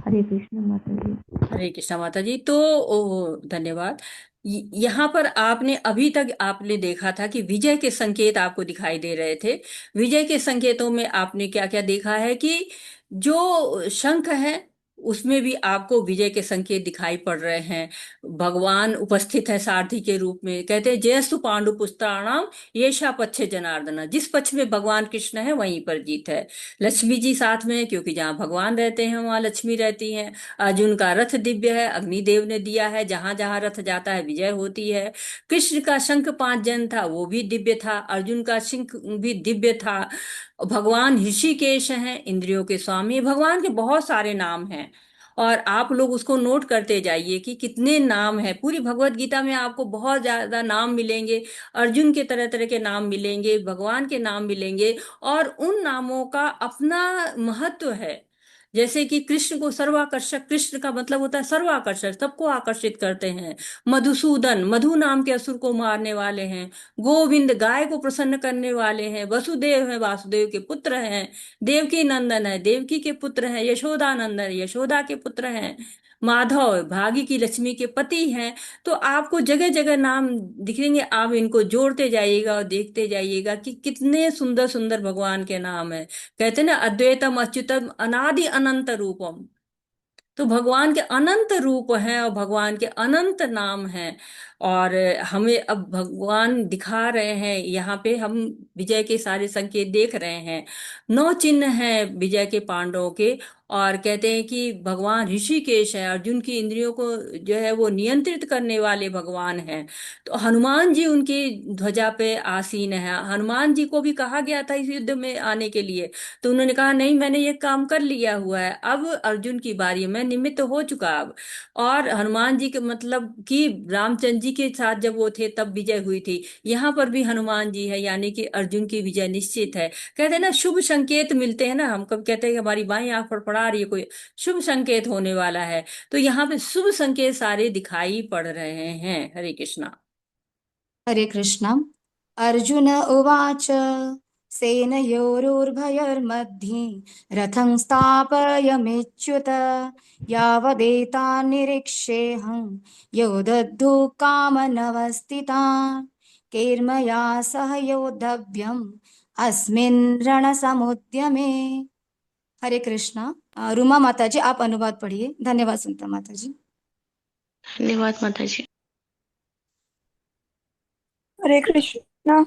हरे कृष्ण माता जी। हरे कृष्णा माता जी। तो धन्यवाद। यहाँ पर आपने अभी तक आपने देखा था कि विजय के संकेत आपको दिखाई दे रहे थे। विजय के संकेतों में आपने क्या क्या देखा है कि जो शंख है उसमें भी आपको विजय के संकेत दिखाई पड़ रहे हैं। भगवान उपस्थित है सारथी के रूप में। कहते हैं जयस्तु पांडु पुत्राणाम येषा पच्छे जनार्दन। जिस पक्ष में भगवान कृष्ण है वहीं पर जीत है। लक्ष्मी जी साथ में है क्योंकि जहाँ भगवान रहते हैं वहां लक्ष्मी रहती हैं। अर्जुन का रथ दिव्य है, अग्निदेव ने दिया है, जहां जहां रथ जाता है विजय होती है। कृष्ण का शंख 5 जन था वो भी दिव्य था, अर्जुन का शंख भी दिव्य था। भगवान ऋषिकेश हैं, इंद्रियों के स्वामी। भगवान के बहुत सारे नाम हैं और आप लोग उसको नोट करते जाइए कि कितने नाम है। पूरी भगवत गीता में आपको बहुत ज्यादा नाम मिलेंगे। अर्जुन के तरह तरह के नाम मिलेंगे, भगवान के नाम मिलेंगे और उन नामों का अपना महत्व है। जैसे कि कृष्ण को सर्वाकर्षक, कृष्ण का मतलब होता है सर्वाकर्षक, सबको आकर्षित करते हैं। मधुसूदन, मधु नाम के असुर को मारने वाले हैं। गोविंद, गाय को प्रसन्न करने वाले हैं। वसुदेव है, वासुदेव के पुत्र हैं। देवकी नंदन है, देवकी के पुत्र हैं। यशोदा नंदन, यशोदा के पुत्र हैं। माधव, भागी की लक्ष्मी के पति हैं। तो आपको जगह जगह नाम दिखेंगे, आप इनको जोड़ते जाइएगा और देखते जाइएगा कि कितने सुंदर सुंदर भगवान के नाम है। कहते हैं ना अद्वैतम अच्युतम अनादि अनंत रूपम। तो भगवान के अनंत रूप हैं और भगवान के अनंत नाम हैं। और हमें अब भगवान दिखा रहे हैं, यहाँ पे हम विजय के सारे संकेत देख रहे हैं। 9 चिन्ह हैं विजय के पांडवों के और कहते हैं कि भगवान ऋषिकेश है, अर्जुन की इंद्रियों को जो है वो नियंत्रित करने वाले भगवान हैं। तो हनुमान जी उनकी ध्वजा पे आसीन है। हनुमान जी को भी कहा गया था इस युद्ध में आने के लिए, तो उन्होंने कहा नहीं, मैंने ये काम कर लिया हुआ है, अब अर्जुन की बारी है, मैं निमित्त हो चुका अब। और हनुमान जी के मतलब कि रामचंद्र जी के साथ जब वो थे तब विजय हुई थी, यहाँ पर भी हनुमान जी है, यानी कि अर्जुन की विजय निश्चित है। कहते हैं ना शुभ संकेत मिलते हैं ना, हम कब कहते हैं कि हमारी बाईं आंख फड़फड़ा रही है, कोई शुभ संकेत होने वाला है। तो यहाँ पे शुभ संकेत सारे दिखाई पड़ रहे हैं। हरे कृष्णा। हरे कृष्ण। अर्जुन उवाच सेनयोरुभयोर्मध्ये रथं स्थापयमेच्युत यावदेतान्निरीक्षेऽहं योद्धुः कामनवस्थितान् कैर्मया सह योद्धव्यम् अस्मिन् रणसमुद्यमे। हरे कृष्णा। रुमा माता जी आप अनुवाद पढ़िए। धन्यवाद सुनता माता जी। धन्यवाद माता जी। हरे कृष्णा।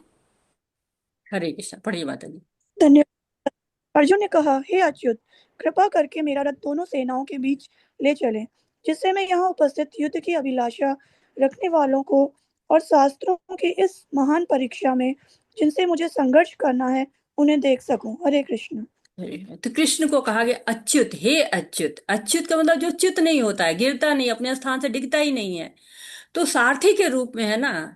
हरे कृष्णा पढ़िए माता जी। धन्यवाद। अर्जुन ने कहा, हे अच्युत, कृपा करके मेरा रथ दोनों सेनाओं के बीच ले चले, जिससे मैं यहाँ उपस्थित युद्ध की अभिलाषा रखने वालों को और शास्त्रों की इस महान परीक्षा में जिनसे मुझे संघर्ष करना है उन्हें देख सकूं। हरे कृष्ण। तो कृष्ण को कहा गया अच्युत, हे अच्युत। अच्युत का मतलब जो च्युत नहीं होता है, गिरता नहीं, अपने स्थान से डिगता ही नहीं है, तो सारथी के रूप में है ना।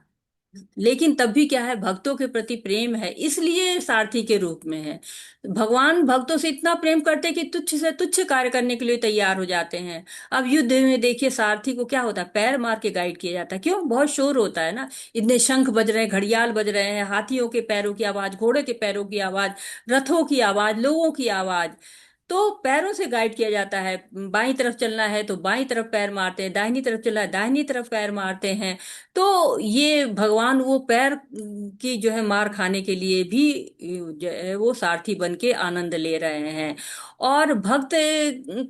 लेकिन तब भी क्या है, भक्तों के प्रति प्रेम है, इसलिए सारथी के रूप में है। भगवान भक्तों से इतना प्रेम करते हैं कि तुच्छ से तुच्छ कार्य करने के लिए तैयार हो जाते हैं। अब युद्ध में देखिए सारथी को क्या होता है, पैर मार के गाइड किया जाता है। क्यों? बहुत शोर होता है ना, इतने शंख बज रहे हैं, घड़ियाल बज रहे हैं, हाथियों के पैरों की आवाज, घोड़े के पैरों की आवाज, रथों की आवाज, लोगों की आवाज। तो पैरों से गाइड किया जाता है। बाईं तरफ चलना है तो बाईं तरफ पैर मारते हैं, दाहिनी तरफ चलना है दाहिनी तरफ पैर मारते हैं। तो ये भगवान वो पैर की जो है मार खाने के लिए भी जो है वो सारथी बन के आनंद ले रहे हैं। और भक्त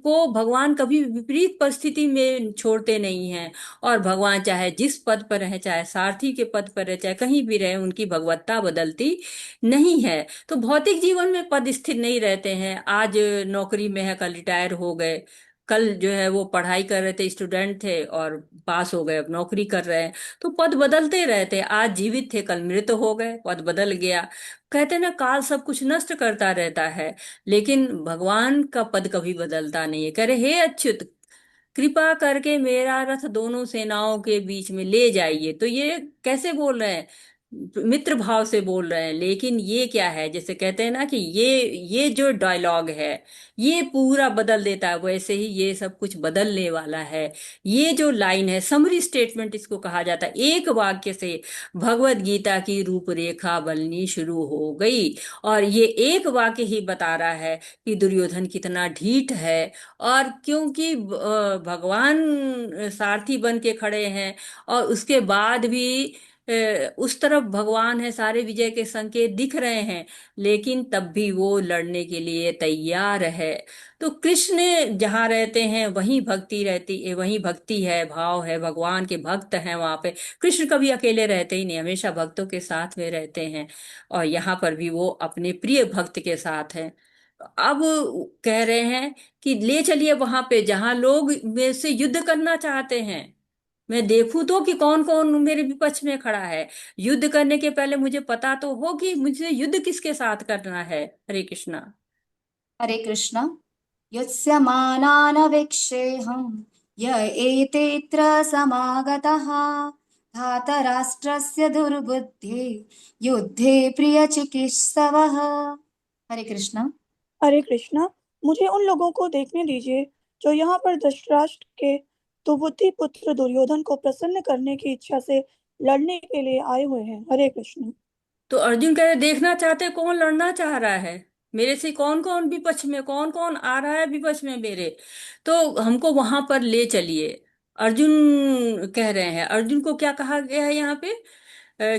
को भगवान कभी विपरीत परिस्थिति में छोड़ते नहीं हैं। और भगवान चाहे जिस पद पर रहे, चाहे सारथी के पद पर रहे, चाहे कहीं भी रहे, उनकी भगवत्ता बदलती नहीं है। तो भौतिक जीवन में पद स्थिर नहीं रहते हैं। आज नौकरी में है, कल रिटायर हो गए, कल जो है वो पढ़ाई कर रहे थे, स्टूडेंट थे और पास हो गए, अब नौकरी कर रहे हैं। तो पद बदलते रहते हैं, आज जीवित थे कल मृत हो गए, पद बदल गया। कहते हैं ना काल सब कुछ नष्ट करता रहता है, लेकिन भगवान का पद कभी बदलता नहीं है। कह रहे हे अच्युत, कृपा करके मेरा रथ दोनों सेनाओं के बीच में ले जाइए। तो ये कैसे बोल रहे हैं, मित्र भाव से बोल रहे हैं। लेकिन ये क्या है, जैसे कहते हैं ना कि ये जो डायलॉग है ये पूरा बदल देता है, वैसे ही ये सब कुछ बदलने वाला है। ये जो लाइन है, समरी स्टेटमेंट इसको कहा जाता है, एक वाक्य से भगवत गीता की रूपरेखा बननी शुरू हो गई। और ये एक वाक्य ही बता रहा है कि दुर्योधन कितना ढीठ है। और क्योंकि भगवान सारथी बन के खड़े हैं, और उसके बाद भी उस तरफ भगवान है, सारे विजय के संकेत दिख रहे हैं, लेकिन तब भी वो लड़ने के लिए तैयार है। तो कृष्ण जहाँ रहते हैं वहीं भक्ति रहती है, वहीं भक्ति है, भाव है, भगवान के भक्त हैं वहां पे। कृष्ण कभी अकेले रहते ही नहीं, हमेशा भक्तों के साथ में रहते हैं। और यहाँ पर भी वो अपने प्रिय भक्त के साथ हैं। अब कह रहे हैं कि ले चलिए वहां पे जहां लोग मेरे से युद्ध करना चाहते हैं, मैं देखूं तो कि कौन कौन मेरे विपक्ष में खड़ा है। युद्ध करने के पहले मुझे पता तो हो कि मुझे युद्ध किसके साथ करना है। हरे कृष्णा। हरे कृष्ण। यस्य मानानवेक्षेऽहं य एतेऽत्र समागतः धातराष्ट्रस्य दुर्बुद्धे युद्धे प्रियचिकित्सवः। हरे कृष्ण। हरे कृष्णा। मुझे उन लोगों को देखने दीजिए जो यहाँ पर धृतराष्ट्र के दुर्बुद्धि पुत्र दुर्योधन को प्रसन्न करने की इच्छा से लड़ने के लिए आए हुए हैं। हरे कृष्ण। तो अर्जुन कह रहे देखना चाहते कौन लड़ना चाह रहा है मेरे से, कौन कौन विपक्ष में, कौन कौन आ रहा है विपक्ष में मेरे, तो हमको वहां पर ले चलिए। अर्जुन कह रहे हैं। अर्जुन को क्या कहा गया है यहाँ पे,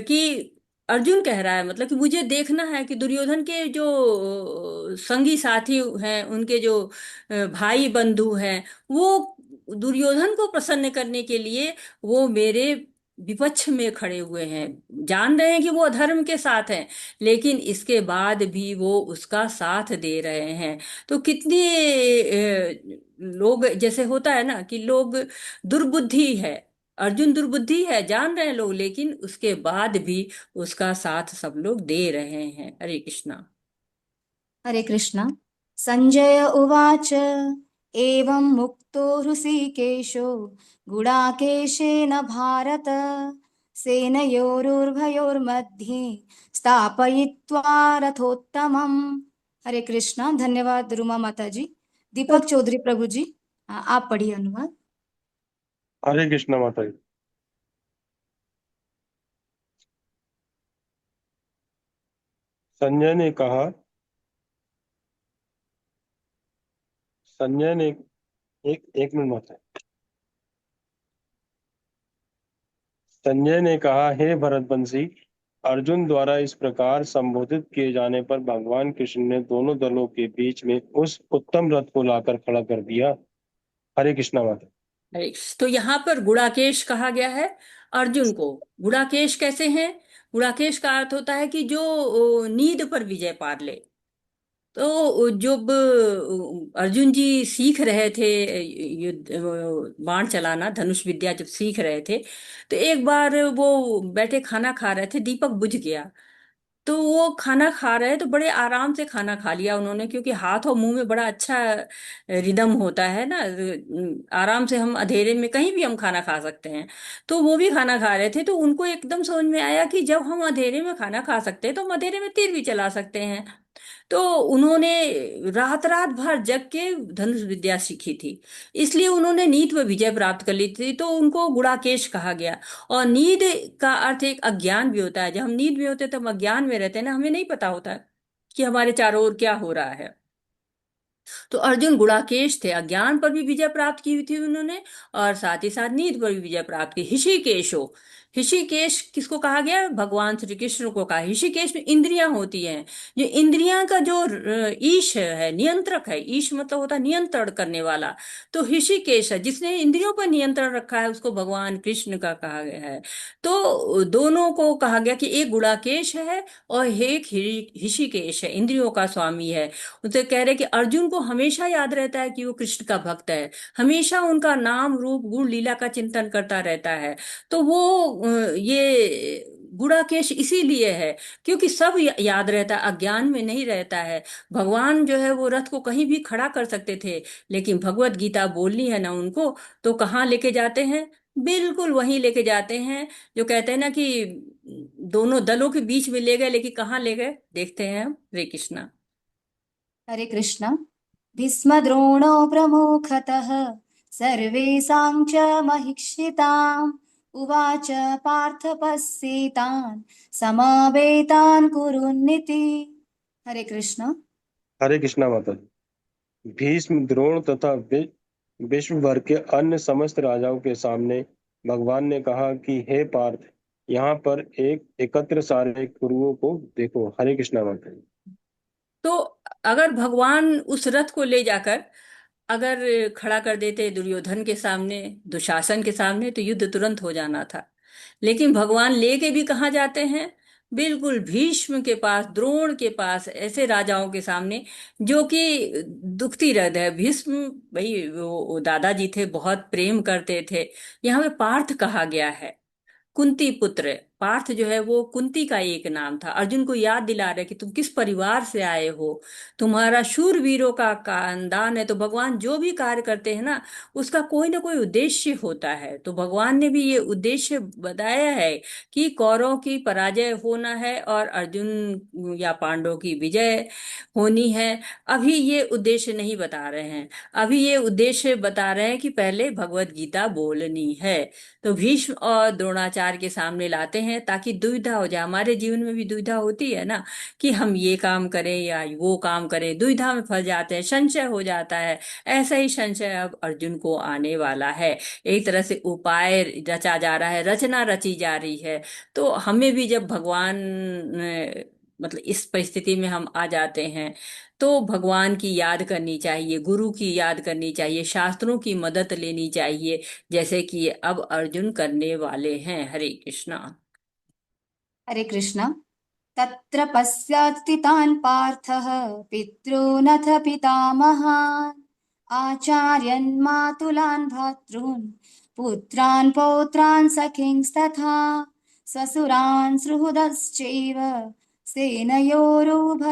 कि अर्जुन कह रहा है मतलब कि मुझे देखना है कि दुर्योधन के जो संगी साथी हैं, उनके जो भाई बंधु हैं, वो दुर्योधन को प्रसन्न करने के लिए वो मेरे विपक्ष में खड़े हुए हैं, जान रहे हैं कि वो अधर्म के साथ हैं, लेकिन इसके बाद भी वो उसका साथ दे रहे हैं। तो कितनी लोग, जैसे होता है ना कि लोग दुर्बुद्धि है, अर्जुन दुर्बुद्धि है जान रहे हैं लोग, लेकिन उसके बाद भी उसका साथ सब लोग दे रहे हैं। हरे कृष्णा। हरे कृष्ण। संजय उवाच एवं मुक्तो हृषीकेशो गुडाकेशेन भारत सेनयोरुभयोर्मध्ये स्थापयित्वा रथोत्तमम्। हरे कृष्णा। धन्यवाद रुमा माता जी। दीपक चौधरी प्रभु जी, आप पढ़िए अनुवाद। हरे कृष्णा माता जी। संजय ने कहा संजय ने एक मिनट माता जी। संजय ने कहा, हे भरतवंशी, अर्जुन द्वारा इस प्रकार संबोधित किए जाने पर भगवान कृष्ण ने दोनों दलों के बीच में उस उत्तम रथ को लाकर खड़ा कर दिया। हरे कृष्णा माता। हरे कृष्ण। तो यहाँ पर गुड़ाकेश कहा गया है अर्जुन को। गुड़ाकेश कैसे हैं? गुड़ाकेश का अर्थ होता है कि जो नीड पर विजय पा ले। तो जब अर्जुन जी सीख रहे थे युद्ध, बाण चलाना, धनुष विद्या जब सीख रहे थे, तो एक बार वो बैठे खाना खा रहे थे, दीपक बुझ गया। तो वो खाना खा रहे तो बड़े आराम से खाना खा लिया उन्होंने, क्योंकि हाथ और मुंह में बड़ा अच्छा रिदम होता है ना, आराम से हम अंधेरे में कहीं भी हम खाना खा सकते हैं। तो वो भी खाना खा रहे थे, तो उनको एकदम समझ में आया कि जब हम अंधेरे में खाना खा सकते हैं तो हम अंधेरे में तीर भी चला सकते हैं। तो उन्होंने रात रात भर जग के धनुष विद्या सीखी थी, इसलिए उन्होंने नीत में विजय प्राप्त कर ली थी, तो उनको गुड़ाकेश कहा गया। और नींद का अर्थ एक अज्ञान भी होता है। जब हम नींद में होते हैं तो हम अज्ञान में रहते हैं ना, हमें नहीं पता होता है कि हमारे चारों ओर क्या हो रहा है। तो अर्जुन गुड़ाकेश थे, अज्ञान पर भी विजय प्राप्त की हुई थी उन्होंने, और साथ ही साथ नींद पर भी विजय प्राप्त की। ऋषिकेशो, ऋषिकेश किसको कहा गया? भगवान श्री कृष्ण को कहा। ऋषिकेश में इंद्रियां होती हैं, जो इंद्रियां का जो ईश है, नियंत्रक है। ईश मतलब होता है नियंत्रण करने वाला। तो ऋषिकेश है, जिसने इंद्रियों पर नियंत्रण रखा है, उसको भगवान कृष्ण का कहा गया है। तो दोनों को कहा गया कि एक गुड़ाकेश है और एक ऋषिकेश है, इंद्रियों का स्वामी है। उनसे कह रहे कि अर्जुन को हमेशा याद रहता है कि वो कृष्ण का भक्त है, हमेशा उनका नाम रूप गुण लीला का चिंतन करता रहता है। तो वो ये गुड़ाकेश इसीलिए है क्योंकि सब याद रहता है, अज्ञान में नहीं रहता है। भगवान जो है वो रथ को कहीं भी खड़ा कर सकते थे, लेकिन भगवत गीता बोलनी है ना उनको, तो कहाँ लेके जाते हैं? बिल्कुल वहीं लेके जाते हैं। जो कहते हैं ना कि दोनों दलों के बीच में ले गए, लेकिन कहाँ ले गए देखते हैं हम। हरे कृष्णा। हरे कृष्ण। भीष्मद्रोणो प्रमुखतः सर्वेषां च महिषिताम् उवाच पार्थ पश्येतान् समवेतान् कुरुन्निति। हरे कृष्ण। हरे कृष्णा माता जी। भीष्म, द्रोण तथा विश्व भर के अन्य समस्त राजाओं के सामने भगवान ने कहा कि हे पार्थ, यहाँ पर एक एकत्र सारे कुरुओं को देखो। हरे कृष्णा माता जी। तो अगर भगवान उस रथ को ले जाकर अगर खड़ा कर देते दुर्योधन के सामने, दुशासन के सामने, तो युद्ध तुरंत हो जाना था। लेकिन भगवान लेके भी कहाँ जाते हैं? बिल्कुल भीष्म के पास, द्रोण के पास, ऐसे राजाओं के सामने जो कि दुखती हृदय है। भीष्म भाई वो दादाजी थे, बहुत प्रेम करते थे। यहाँ पे पार्थ कहा गया है, कुंती पुत्र। पार्थ जो है वो कुंती का एक नाम था। अर्जुन को याद दिला रहे कि तुम किस परिवार से आए हो, तुम्हारा शूरवीरों का खानदान है। तो भगवान जो भी कार्य करते हैं ना, उसका कोई ना कोई उद्देश्य होता है। तो भगवान ने भी ये उद्देश्य बताया है कि कौरवों की पराजय होना है और अर्जुन या पांडवों की विजय होनी है। अभी ये उद्देश्य नहीं बता रहे हैं, अभी ये उद्देश्य बता रहे हैं कि पहले भगवत गीता बोलनी है। तो भीष्म और द्रोणाचार्य के सामने लाते हैं ताकि दुविधा हो जाए। हमारे जीवन में भी दुविधा होती है ना कि हम ये काम करें या वो काम करें, दुविधा में फंस जाते हैं, संशय हो जाता है। ऐसा ही संशय अब अर्जुन को आने वाला है। एक तरह से उपाय रचा जा रहा है, रचना रची जा रही है। तो हमें भी जब भगवान मतलब इस परिस्थिति में हम आ जाते हैं, तो भगवान की याद करनी चाहिए, गुरु की याद करनी चाहिए, शास्त्रों की मदद लेनी चाहिए, जैसे कि अब अर्जुन करने वाले हैं। हरे कृष्णा। हरे कृष्ण। तत्र पश्यति तान् पार्थः पितॄनथ पितामहान् आचार्यन् मातुलान् भ्रातॄन् पुत्रान् पौत्रान् सखींस्तथा स्वसुरान् सुहृदश्चैव सेनयोरुभयोरपि।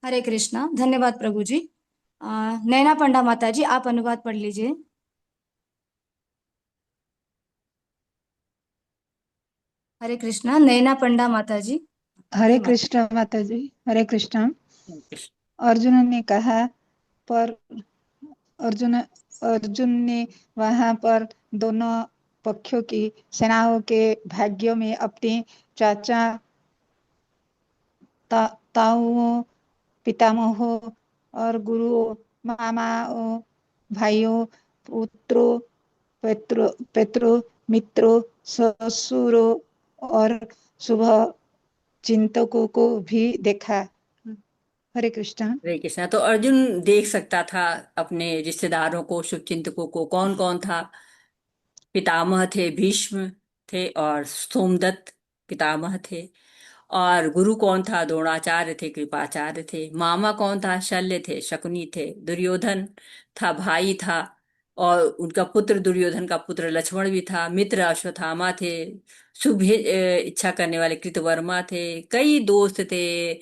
हरे कृष्णा। धन्यवाद प्रभु जी। नैना पंडा माता जी, आप अनुवाद पढ़ लीजिए। हरे कृष्णा। नैना पंडा माता जी। हरे कृष्ण माता जी। हरे कृष्ण। अर्जुन ने कहा, पर अर्जुन अर्जुन ने वहां पर दोनों पक्षों की सेनाओं के भाग्यों में अपने चाचा ताऊओं, पितामहों और गुरुओं, मामाओं, भाइयों, पुत्रों, पेत्रों, मित्रों, ससुरों और शुभ चिंतकों को भी देखा। हरे कृष्ण। हरे कृष्णा। तो अर्जुन देख सकता था अपने रिश्तेदारों को, शुभचिंतकों को। कौन कौन था? पितामह थे, भीष्म थे और सोमदत्त पितामह थे। और गुरु कौन था? द्रोणाचार्य थे, कृपाचार्य थे। मामा कौन था? शल्य थे, शकुनी थे। दुर्योधन था, भाई था। और उनका पुत्र, दुर्योधन का पुत्र लक्ष्मण भी था। मित्र अश्वत्थामा थे। शुभ इच्छा करने वाले कृतवर्मा थे। कई दोस्त थे,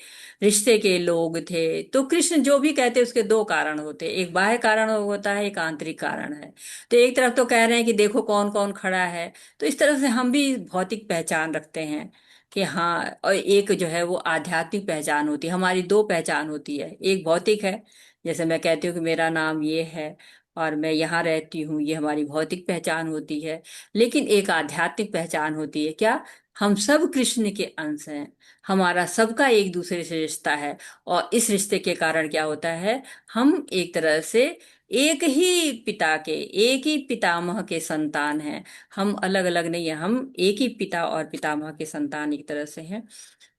रिश्ते के लोग थे। तो कृष्ण जो भी कहते उसके दो कारण होते, एक बाह्य कारण होता है, एक आंतरिक कारण है। तो एक तरफ तो कह रहे हैं कि देखो कौन कौन खड़ा है, तो इस तरह से हम भी भौतिक पहचान रखते हैं कि हाँ। और एक जो है वो आध्यात्मिक पहचान होती है। हमारी दो पहचान होती है, एक भौतिक है, जैसे मैं कहती हूँ कि मेरा नाम ये है और मैं यहाँ रहती हूँ, ये हमारी भौतिक पहचान होती है। लेकिन एक आध्यात्मिक पहचान होती है। क्या? हम सब कृष्ण के अंश हैं, हमारा सबका एक दूसरे से रिश्ता है। और इस रिश्ते के कारण क्या होता है, हम एक तरह से एक ही पिता के, एक ही पितामह के संतान हैं। हम अलग अलग नहीं है, हम एक ही पिता और पितामह के संतान एक तरह से हैं।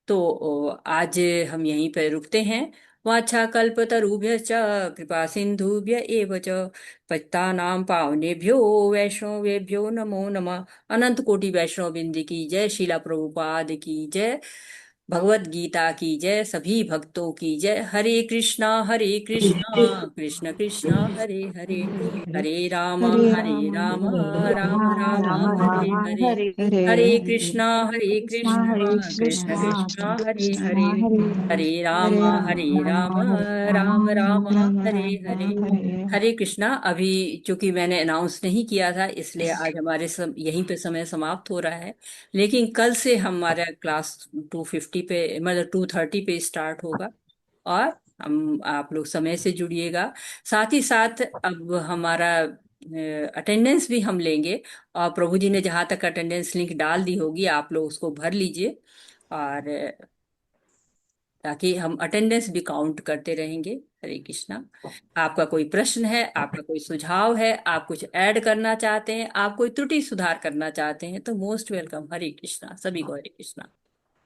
तो आज हम यहीं पर रुकते हैं। वाछाकल्पतरुभ्यश्च कृपा सिन्धुभ्य एव च पतितानां पावनेभ्यो वैष्णवेभ्यो नमो नमः। अनंत कोटि वैष्णव बिंद की जय, शिला प्रभुपाद की जय, भगवत गीता की जय, सभी भक्तों की जय। हरे कृष्णा कृष्ण कृष्ण हरे हरे, हरे राम राम राम हरे हरे, हरे कृष्णा कृष्ण कृष्ण हरे हरे, हरे राम राम राम हरे हरे। हरे कृष्णा। अभी चूंकि मैंने अनाउंस नहीं किया था, इसलिए आज हमारे यहीं पे समय समाप्त हो रहा है। लेकिन कल से हमारा क्लास 250 पे, मतलब 230 पे स्टार्ट होगा। और हम, आप लोग समय से जुड़िएगा। साथ ही साथ अब हमारा अटेंडेंस भी हम लेंगे। और प्रभु जी ने जहाँ तक अटेंडेंस लिंक डाल दी होगी, आप लोग उसको भर लीजिए। और ताकि हम अटेंडेंस भी काउंट करते रहेंगे। हरे कृष्णा। आपका कोई प्रश्न है, आपका कोई सुझाव है, आप कुछ ऐड करना चाहते हैं, आप कोई त्रुटि सुधार करना चाहते हैं, तो मोस्ट वेलकम। हरे कृष्णा। सभी को हरे कृष्णा।